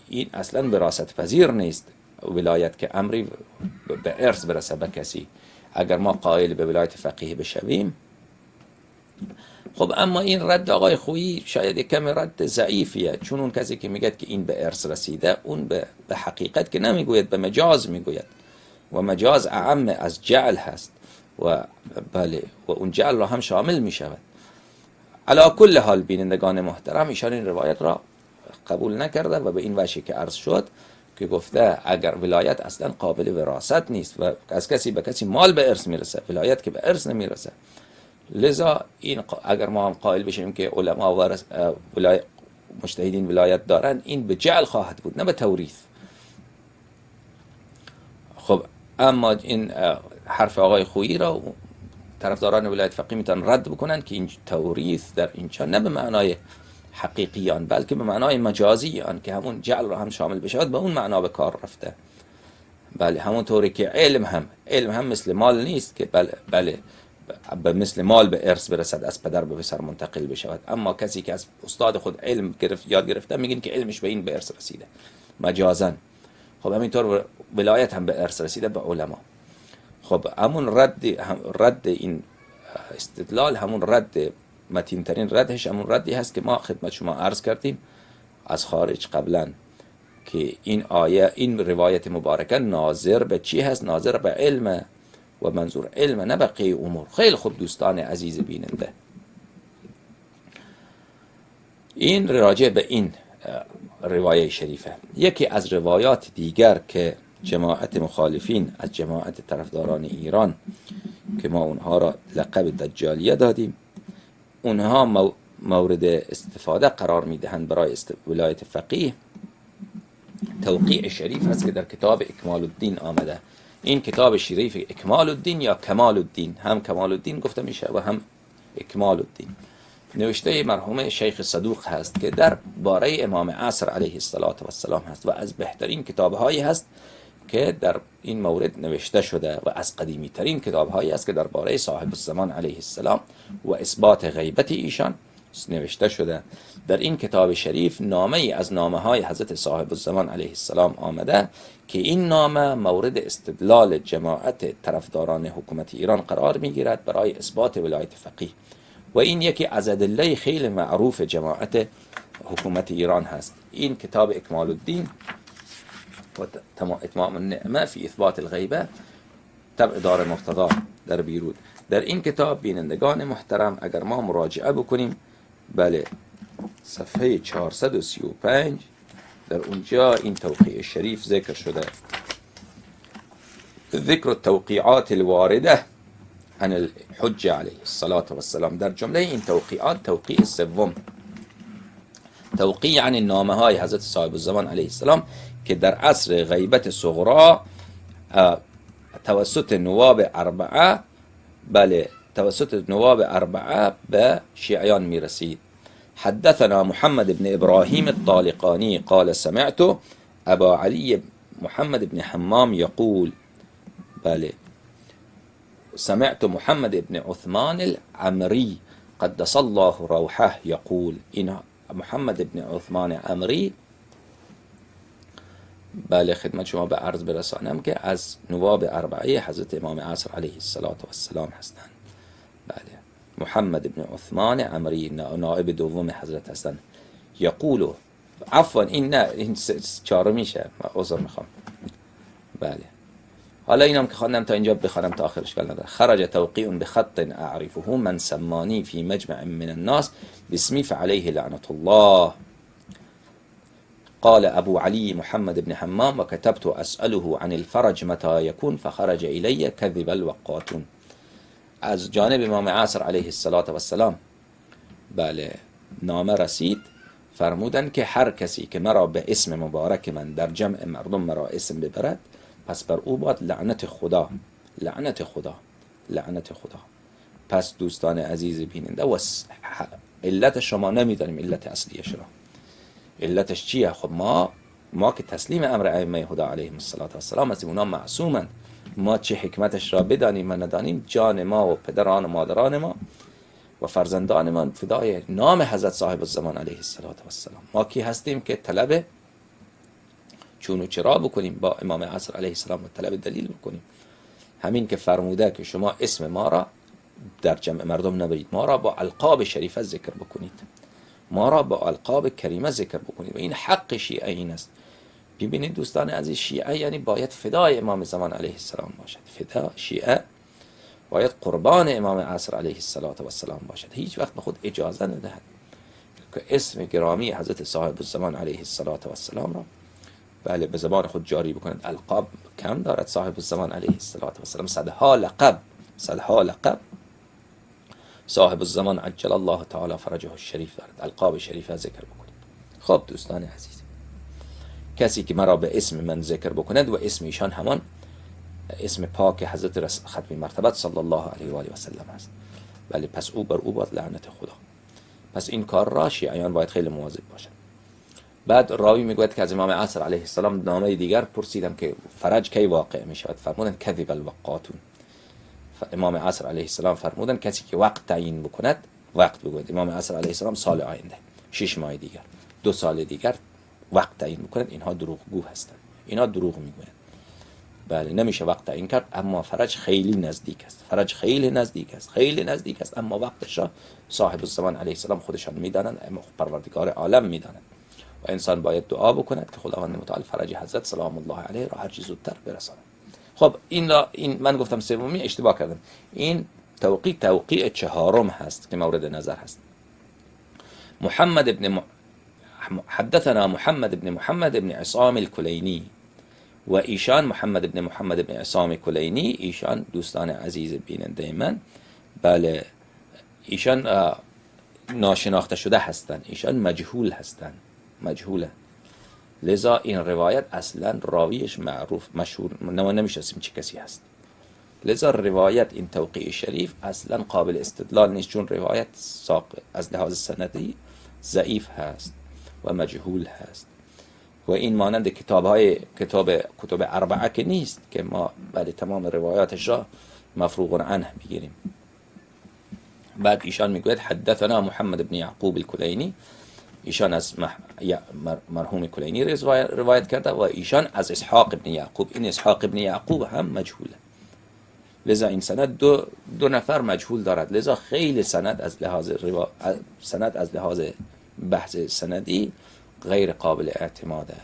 این اصلا وراثت پذیر نیست ولایت که امری به ارث برسه به کسی. اگر ما قائل به ولایت فقیه بشویم، خب اما این رد آقای خویی شاید کمی رد ضعیفیه، چون اون کسی که میگه که این به ارث رسیده، اون به حقیقت که نمیگوید، به مجاز میگوید و مجاز اعم از جعل هست و بله و اون جعل را هم شامل میشود. علی کل حال بینندگان محترم، ایشان این روایت را قبول نکرده و به این وجه که عرض شد که گفته اگر ولایت اصلا قابل وراثت نیست و از کسی به کسی مال به ارث میرسه، ولایت که به ارث نمیرسه، لذا این اگر ما هم قائل بشیم که علما و مجتهدین ولایت دارن، این به جعل خواهد بود نه به توریث. خب اما این حرف آقای خویی را طرفداران ولایت فقیه میتونن رد بکنن که این توریث در اینجا نه به معنای حقیقی آن بلکه به معنای مجازی آن که همون جعل را هم شامل بشود، به اون معنا به کار رفته. بله همونطوری که علم هم مثل مال نیست که بله مثل مال به ارث برسد، از پدر به پسر منتقل بشود. اما کسی که از استاد خود علم یاد گرفته، میگن که علمش به این به ارث رسیده مجازاً. خب همینطور ولایت هم به ارث رسیده به علما. خب همون رد این استدلال، همون رد متین ترین ردش همون ردی هست که ما خدمت شما عرض کردیم از خارج قبلا، که این آیه، این روایت مبارکه ناظر به چی هست؟ ناظر به علم و منظور علم نه بقیه امور. خیلی خوب دوستان عزیز بیننده، این راجع به این روایه شریفه. یکی از روایات دیگر که جماعت مخالفین از جماعت طرفداران ایران که ما اونها را لقب دجالیه دادیم، اونها مورد استفاده قرار میدهند برای ولایت فقیه توقیع شریف هست که در کتاب اکمال الدین آمده. این کتاب شریف اکمال الدین یا کمال الدین، هم کمال الدین گفته میشه و هم اکمال الدین، نوشته مرحوم شیخ صدوق هست که در باره امام عصر علیه السلام هست و از بهترین کتابهایی هست که در این مورد نوشته شده و از قدیمی ترین کتابهایی است که در باره صاحب الزمان علیه السلام و اثبات غیبت ایشان نوشته شده. در این کتاب شریف نامه ای از نامه های حضرت صاحب الزمان علیه السلام آمده که این نامه مورد استدلال جماعت طرفداران حکومت ایران قرار می گیرد برای اثبات ولایت فقیه و این یکی از ادله خیلی معروف جماعت حکومت ایران هست. این کتاب اکمال الدین و اتمام النعمه فی اثبات الغیبه طبع دار مرتضی در بیروت. در این کتاب بینندگان محترم اگر ما مراجعه بکنیم، بله صفحه 435 در اونجا این توقیع شریف ذکر شده. ذکر التوقیعات الوارده عن الحجه علیه السلام. در جمله این توقیعات توقیع سوم، توقیع عن نامه های حضرت صاحب الزمان علیه السلام که در عصر غیبت صغرا توسط نواب اربعه، بله توسط نواب اربعه به شیعیان می رسید. حدثنا محمد بن ابراهیم الطالقانی قال سمعت ابا علی محمد بن حمام يقول، بله سمعت محمد بن عثمان العمري قدس الله روحه يقول. این محمد بن عثمان عمری، بله خدمت شما به عرض برسانم که از نواب اربعه حضرت امام عصر علیه السلام هستند. بله محمد بن عثمان عمری نائب دوم حضرت هستند. یقولو، عفوا این نه، این چهارمیشه، عذر میخوام. بله حالا اینم که خواندم تا اینجا بخوانم تا آخرش اشکال نداره. خرج توقیع بخط اعرفه من سمانی فی مجمع من الناس باسمی فعليه لعنة الله. قال ابو علی محمد بن حمام وكتبت اسأله عن الفرج متى يكون فخرج الي كذب الوقاتون. از جانب امام عصر علیه السلام بله نامه رسید، فرمودن که هر کسی که مرا به اسم مبارک من در جمع مردم مرا اسم ببرد پس بر او باد لعنت خدا، لعنت خدا، لعنت خدا. پس دوستان عزیز بیننده و علت شما نمیدانیم علت اصلیش را. علتش چیه؟ خب ما که تسلیم امر ائمه خدا علیهم السلام هستیم، اونا معصومند. ما چه حکمتش را بدانیم و ندانیم، جان ما و پدران و مادران ما و فرزندان ما فدای نام حضرت صاحب الزمان علیه السلام. ما کی هستیم که طلب چون و چرا بکنیم با امام عصر علیه السلام و طلب دلیل بکنیم؟ همین که فرموده که شما اسم ما را در جمع مردم نبرید، ما را با القاب شریفه ذکر بکنید، ما را با القاب کریمه ذکر بکنید و این حق شیعه این است. ببینید دوستان عزیز، شیعه یعنی باید فدای امام زمان علیه السلام باشد. فدا شیعه باید قربان امام عصر علیه السلام باشد. هیچ وقت به خود اجازه ندهد که اسم گرامی حضرت صاحب الزمان علیه السلام را بله به زبان خود جاری بکنند. القاب کم دارد صاحب الزمان علیه السلام، صدها لقب، صدها لقب صاحب الزمان عجل الله تعالی فرجه الشریف دارد. القاب شریفه ذکر بکنید. خب دوستان عزیز، کسی که مرا به اسم من ذکر بکند و اسم ایشان همان اسم پاک حضرت ختمی مرتبت صلی الله علیه و آله و سلم است، بله پس او بر او باید لعنت خدا. پس این کار را شیعیان باید خیلی مواظب باشند. بعد راوی میگوید که از امام عصر علیه السلام نامه دیگر پرسیدم که فرج کی واقع می شود؟ فرمودند کذب الوقاتون. امام عصر علیه السلام فرمودند کسی که وقت تعیین بکند، وقت بگوید. امام عصر علیه السلام سال آینده، 6 ماه دیگر، 2 سال دیگر وقت تعیین بکنند، اینها دروغگو هستند، اینها دروغ میگویند. بله نمیشه وقت تعیین کرد، اما فرج خیلی نزدیک است، فرج خیلی نزدیک است، خیلی نزدیک است، اما وقتش را صاحب الزمان علیه السلام خودشان میدانند، اما پروردگار عالم میدانند و انسان باید دعا بکند که خداوند متعال فرج حضرت سلام الله علیه را هر چیز زودتر برساند. خب این من گفتم سومی، اشتباه کردم. این توقیع چهارم هست که مورد نظر هست. حدثنا محمد بن عصام الکلینی و ایشان محمد بن عصام الکلینی، ایشان دوستان عزیز بیننده من، بله ایشان ناشناخته شده هستند، ایشان مجهول هستند، مجهوله. لذا این روایت اصلا راویش معروف مشهور نمیشناسیم چه کسی هست. لذا روایت این توقیع شریف اصلا قابل استدلال نیست، چون روایت از لحاظ سندی ضعیف هست و مجهول هست و این مانند کتب اربعه که نیست که ما بعد تمام روایاتش را مفروغ عنه بگیریم. بعد ایشان میگوید حدثنا محمد بن یعقوب الکلینی، ایشان از مرحوم کلینی روایت کرده و ایشان از اسحاق بن یعقوب. این اسحاق بن یعقوب هم مجهوله. لذا این سند دو نفر مجهول دارد. لذا خیلی سند از لحاظ بحث سندی غیر قابل اعتماده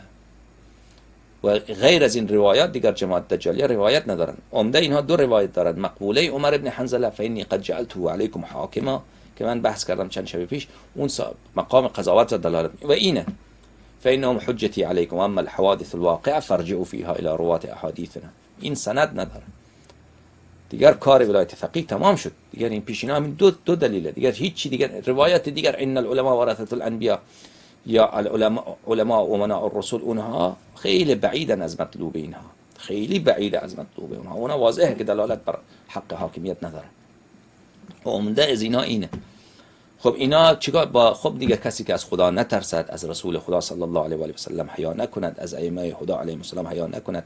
و غیر از این روایات دیگر جماعت دجالیه روایت ندارن. عمده اینها دو روایت دارن، مقبوله عمر بن حنظله فإنی قد جعلته علیکم حاکما که من بحث کردم چند شب پیش، اون مقام قضاوت و دلالت، و اینه فإنهم حجتی علیکم اما الحوادث الواقعه فارجعوا فیها الی روات احادیثنا. این سند نداره دیگر. کار ولایت فقیه تمام شد دیگر. این پیشینا همین دو دلیله دیگر، هیچ چی دیگر روایت دیگر ان العلماء ورثه الانبیاء یا علماء و امناء الرسول، اونها خیلی بعیدن از مطلوب اینها، خیلی بعیده از مطلوب اونها. اونها واضحه که دلالت بر حق حاکمیت نداره. و عمده از اینا اینه. خب اینا چیکار با خب دیگه کسی که از خدا نترسد، از رسول خدا صلی الله علیه و آله و سلم حیا نکند، از ائمه خدا علیهم السلام حیا نکند،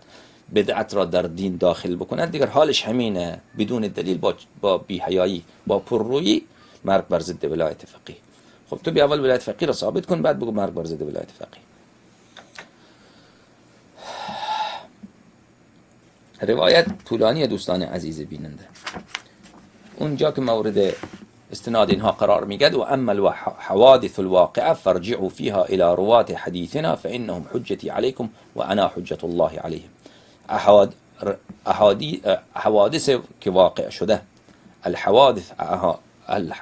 بدعت را در دین داخل بکند، دیگر حالش همینه. بدون دلیل با بی‌حیایی، با پررویی مرگ بر ضد ولایت فقیه. خب تو بیا اول ولایت فقیه را ثابت کن، بعد بگو مرگ بر ضد ولایت فقیه. روایت طولانی دوستان عزیز بیننده. اونجا که مورد استناد اینها قرار میگد و اما الحوادث الواقعه فارجعوا فيها الى روات حديثنا فانهم حجتي عليكم وانا حجة الله عليهم. حوادث که واقع شده،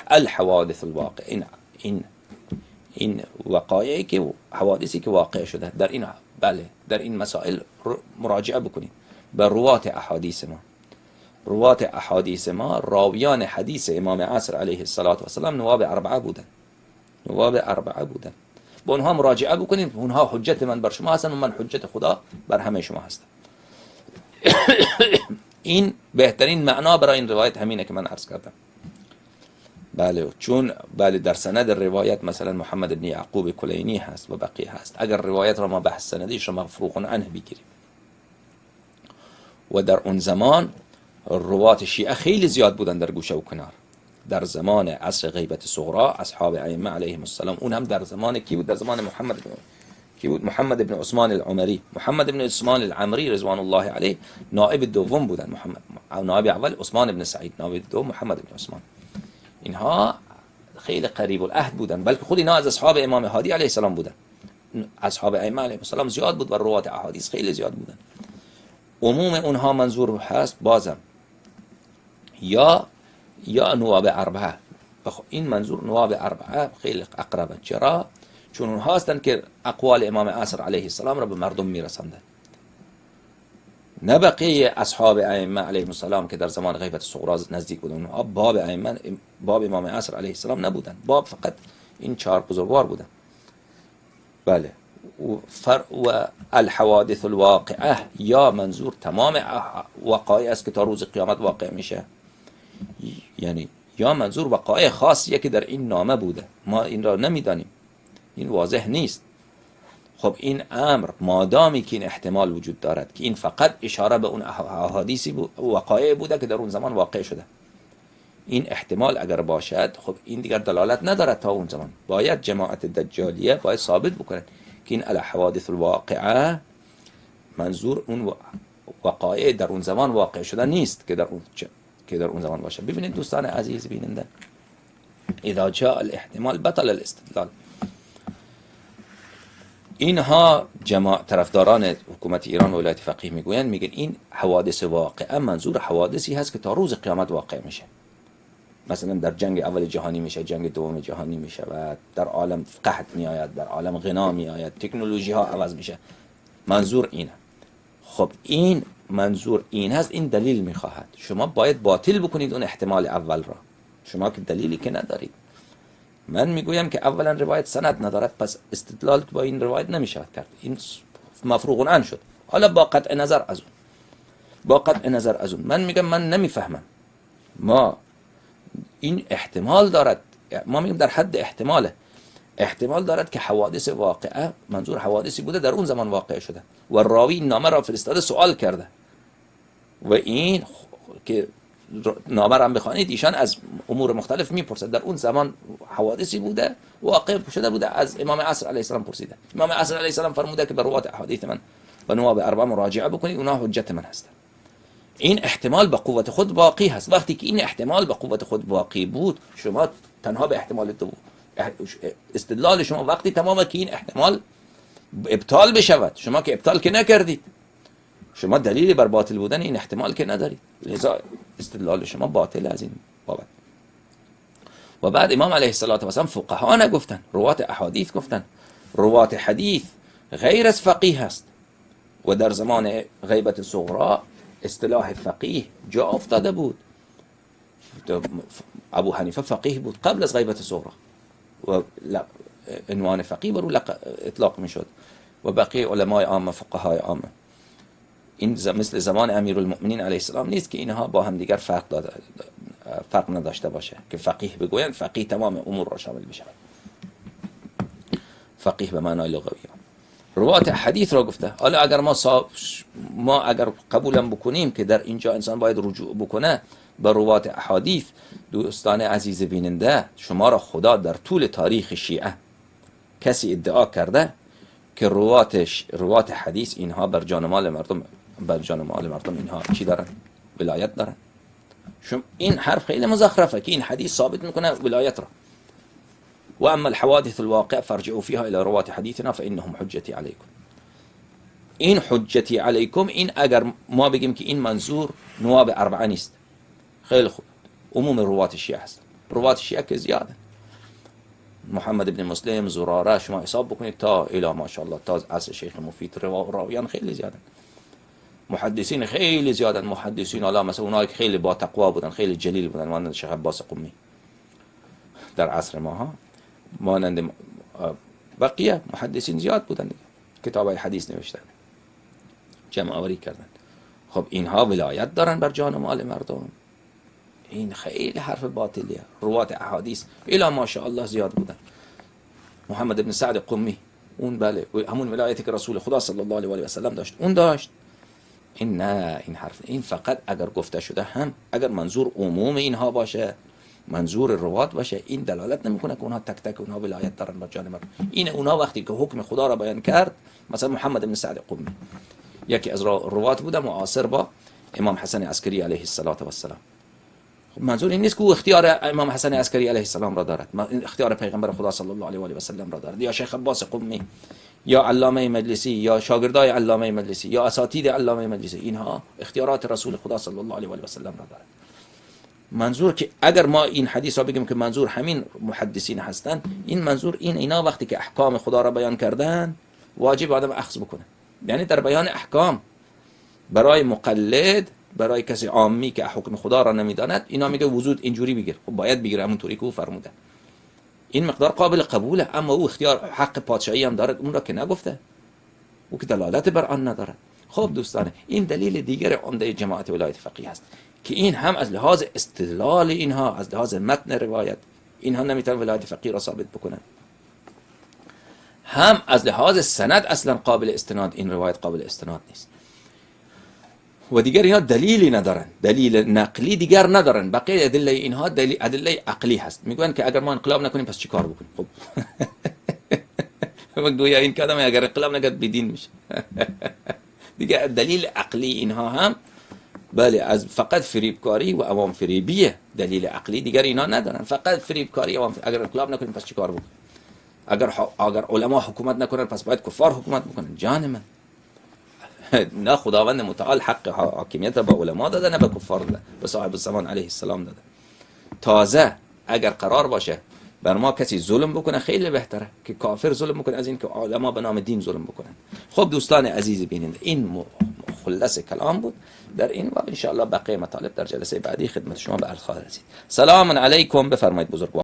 الحوادث الواقع، این وقایعی که حوادثی که واقع شده در این، بله در این مسائل مراجعه بکنید به روات احادیث ما. روات احادیث ما راویان حدیث امام عصر علیه السلام نواب اربعه بودن. با اونها مراجعه بکنید. اونها حجت من بر شما هستن و من حجت خدا بر همه شما هستم. این بهترین معنا برای این روایت همینه که من عرض کردم. بله چون در سند روایت مثلا محمد بن یعقوب کلینی هست و بقیه هست. اگر روایت را ما بحث سندیش را مفروغ عنه بگیریم و در اون زمان روات شیعه خیلی زیاد بودن در گوشه و کنار. در زمان عصر غیبت صغرا اصحاب ائمه علیهم السلام، اون هم در زمان کی بود؟ در زمان محمد بن عثمان العمری. محمد بن عثمان العمری رضوان الله علیه نائب دوم بودن. نائب اول عثمان بن سعید، نائب دوم محمد بن عثمان. اینها خیلی قریب العهد بودن، بلکه خود اینا از اصحاب امام هادی علیه السلام بودن. اصحاب ائمه علیهم السلام زیاد بود و روات احادیث خیلی زیاد بودن. عموم اونها منظور هست بازم یا نواب اربعه. این منظور نواب اربعه خیلی اقربه. چرا؟ چون اونها هستند که اقوال امام عصر علیه السلام را به مردم میرساندند، نه بقیه اصحاب ائمه علیهم السلام که در زمان غیبت صغرا نزدیک بودند. اونها باب امام عصر علیه السلام نبودند، باب فقط این 4 بزرگوار بودند. بله و الحوادث الواقعه یا منظور تمام وقایع است که تا روز قیامت واقع میشه، یعنی یا منظور وقایع خاصیه که در این نامه بوده، ما این را نمیدانیم، این واضح نیست. خب این امر مادامی که این احتمال وجود دارد که این فقط اشاره به اون احادیثی وقایع بوده که در اون زمان واقع شده، این احتمال اگر باشد خب این دیگر دلالت ندارد تا اون زمان. باید جماعت دجالیه باید ثابت بکنه که این الحوادث الواقعه منظور اون وقایع در اون زمان واقع شده نیست که در اون زمان باشه. ببینید دوستان عزیز بیننده، اذا جاء الاحتمال بطل الاستدلال. اینها طرفداران حکومت ایران و ولایت فقیه میگن این حوادث واقعه منظور حوادثی هست که تا روز قیامت واقع میشه. مثلا در جنگ اول جهانی میشه، جنگ دوم جهانی میشه و در عالم قحط میآید، در عالم غنا میآید، تکنولوژی ها عوض میشه. منظور اینه. خب این منظور این هست، این دلیل میخواهد. شما باید باطل بکنید اون احتمال اول را. شما که دلیلی که ندارید، من میگویم که اولا روایت سند ندارد، پس استدلال با این روایت نمیشود کرد، این مفروغ عنه شد. حالا با قطع نظر از اون من میگم من نمیفهمم، ما این احتمال دارد، ما میگیم در حد احتمال دارد که حوادث واقعه منظور حوادثی بوده در اون زمان واقع شده و راوی نامه را فرستاده سوال کرده و این که نامه را بخوانید ایشان از امور مختلف میپرسد، در اون زمان حوادثی بوده واقع شده بوده، از امام عصر علیه السلام پرسیده، امام عصر علیه السلام فرموده که به روات احادیث من و نواب اربعه مراجعه بکنید، اونها حجت من هستند. این احتمال به قوت خود باقی هست. وقتی که این احتمال به قوت خود باقی بود، شما تنها به احتمال دو استدلال شما وقتی تمامه که این احتمال ابطال بشود، شما که ابطال که نکردید، شما دلیلی بر باطل بودن این احتمال که ندارید، لذا استدلال شما باطل از این بابت. و بعد امام علیه السلام فقها نگفتن، روات احادیث گفتن. روات حدیث غیر از فقیه هست و در زمان غیبت صغرا اصطلاح فقیه جا افتاده بود. ابو حنیفه فقیه بود قبل از غیبت صغرا و عنوان فقیه بر اطلاق می شد و بقیه علمای عامه فقهای عامه. این مثل زمان امیرالمؤمنین علیه السلام نیست که اینها با هم دیگر فرق نداشته باشه که فقیه بگوین فقیه تمام امور را شامل بشه. فقیه به معنای لغوی. روات حدیث را گفته. حالا اگر ما اگر قبولم بکنیم که در اینجا انسان باید رجوع بکنه به روات احادیث، دوستان عزیز بیننده، شما را خدا در طول تاریخ شیعه کسی ادعا کرده که روات حدیث اینها بر جان مال مردم اینها چی دارن؟ ولایت دارن. این حرف خیلی مزخرفه که این حدیث ثابت میکنه ولایت را. و اما الحوادث الواقع فرجعوا فيها الى روات حديثنا فانهم حجتي عليكم. این حجتی علیکم، این اگر ما بگیم که این منظور نواب اربعه نیست، خیلی خوب، عموم روات شیعه هست. روات شیعه که زیاده، محمد ابن مسلم، زراره، شما حساب بکنید تا الی ماشاءالله تا عصر شیخ مفید راویان خیلی زیادن، محدثین خیلی زیادن، محدثین حالا مثلا اونایی که خیلی با تقوا بودن، خیلی جلیل بودن، مانند شیخ عباس قمی در عصر ما ها، مانند بقیه محدثین زیاد بودن، کتابای حدیث نوشتن، جمع آوری کردن. خب اینها ولایت دارن بر جان و مال مردم. این خیلی حرف باطلیه. روات احادیث الا ماشاءالله زیاد بودن. محمد ابن سعد قمی، اون بله همون ولایتی که رسول خدا صلی الله علیه و سلم داشت اون داشت. این نه، این حرف، این فقط اگر گفته شده هم اگر منظور عموم اینها باشه، منظور روات باشه، این دلالت نمیکنه که اونها تک تک اونها ولایت دارن بر جان مردم. این اونها وقتی که حکم خدا را بیان کرد، مثلا محمد ابن سعد قمی یکی از روات بوده معاصر با امام حسن عسکری علیه السلام. منظور این نیست که او اختیار امام حسن عسکری علیه السلام را دارد، اختیار پیغمبر خدا صلی الله علیه و سلم را دارد، یا شیخ عباس قمی یا علامه مجلسی یا شاگردای علامه مجلسی یا اساتید علامه مجلسی، اینها اختیارات رسول خدا صلی الله علیه و سلم را دارد. منظور که اگر ما این حدیث را بگیم که منظور همین محدثین هستند، این منظور اینا وقتی که احکام خدا را بیان کردن واجب آدم اخذ بکنه. یعنی در بیان احکام برای مقلد، برای کسی عامی که حکم خدا را نمیداند، اینا میگه وجود اینجوری بگیر، خب باید بگیره همونطوری که او فرموده. این مقدار قابل قبوله، اما او اختیار حق پادشاهی هم داره، اون را که نگفته، او که دلالت بر آن نداره. خب دوستان، این دلیل دیگر عمده جماعت ولایت فقیه است که این هم از لحاظ استدلال اینها، از لحاظ متن روایت، اینها نمیتونن ولایت فقیه را ثابت بکنن، هم از لحاظ سند اصلا قابل استناد این روایت قابل استناد نیست. و دیگر اینها دلیلی ندارن، دلیل نقلی دیگر ندارن. بقیه ادله اینها ادله عقلی هست. میگن که اگر ما انقلاب نکنیم پس چیکار بکنیم؟ خب گویا این کدام اگر انقلاب نکرد بدین میشه. دیگه دلیل عقلی اینها هم بله از فقط فریبکاری و عوام فریبیه. دلیل عقلی دیگر اینا ندارن، فقط فریبکاری عوام. اگر انقلاب نکنیم پس چیکار بکنیم؟ اگر علما حکومت نکنن پس باید کفار حکومت بکنن. جان من، نه خداوند متعال حق حاکمیت به علما داده، نه به کفار داده، به صاحب الزمان علیه السلام داده. تازه اگر قرار باشه بر ما کسی ظلم بکنه خیلی بهتره که کافر ظلم بکنه از این که علما به نام دین ظلم بکنن. خب دوستان عزیز بیننده، این خلاصه کلام بود در این و ان شاء الله بقیه مطالب در جلسه بعدی خدمت شما به عرض خواهد رسید. سلام علیکم، بفرمایید بزرگوار.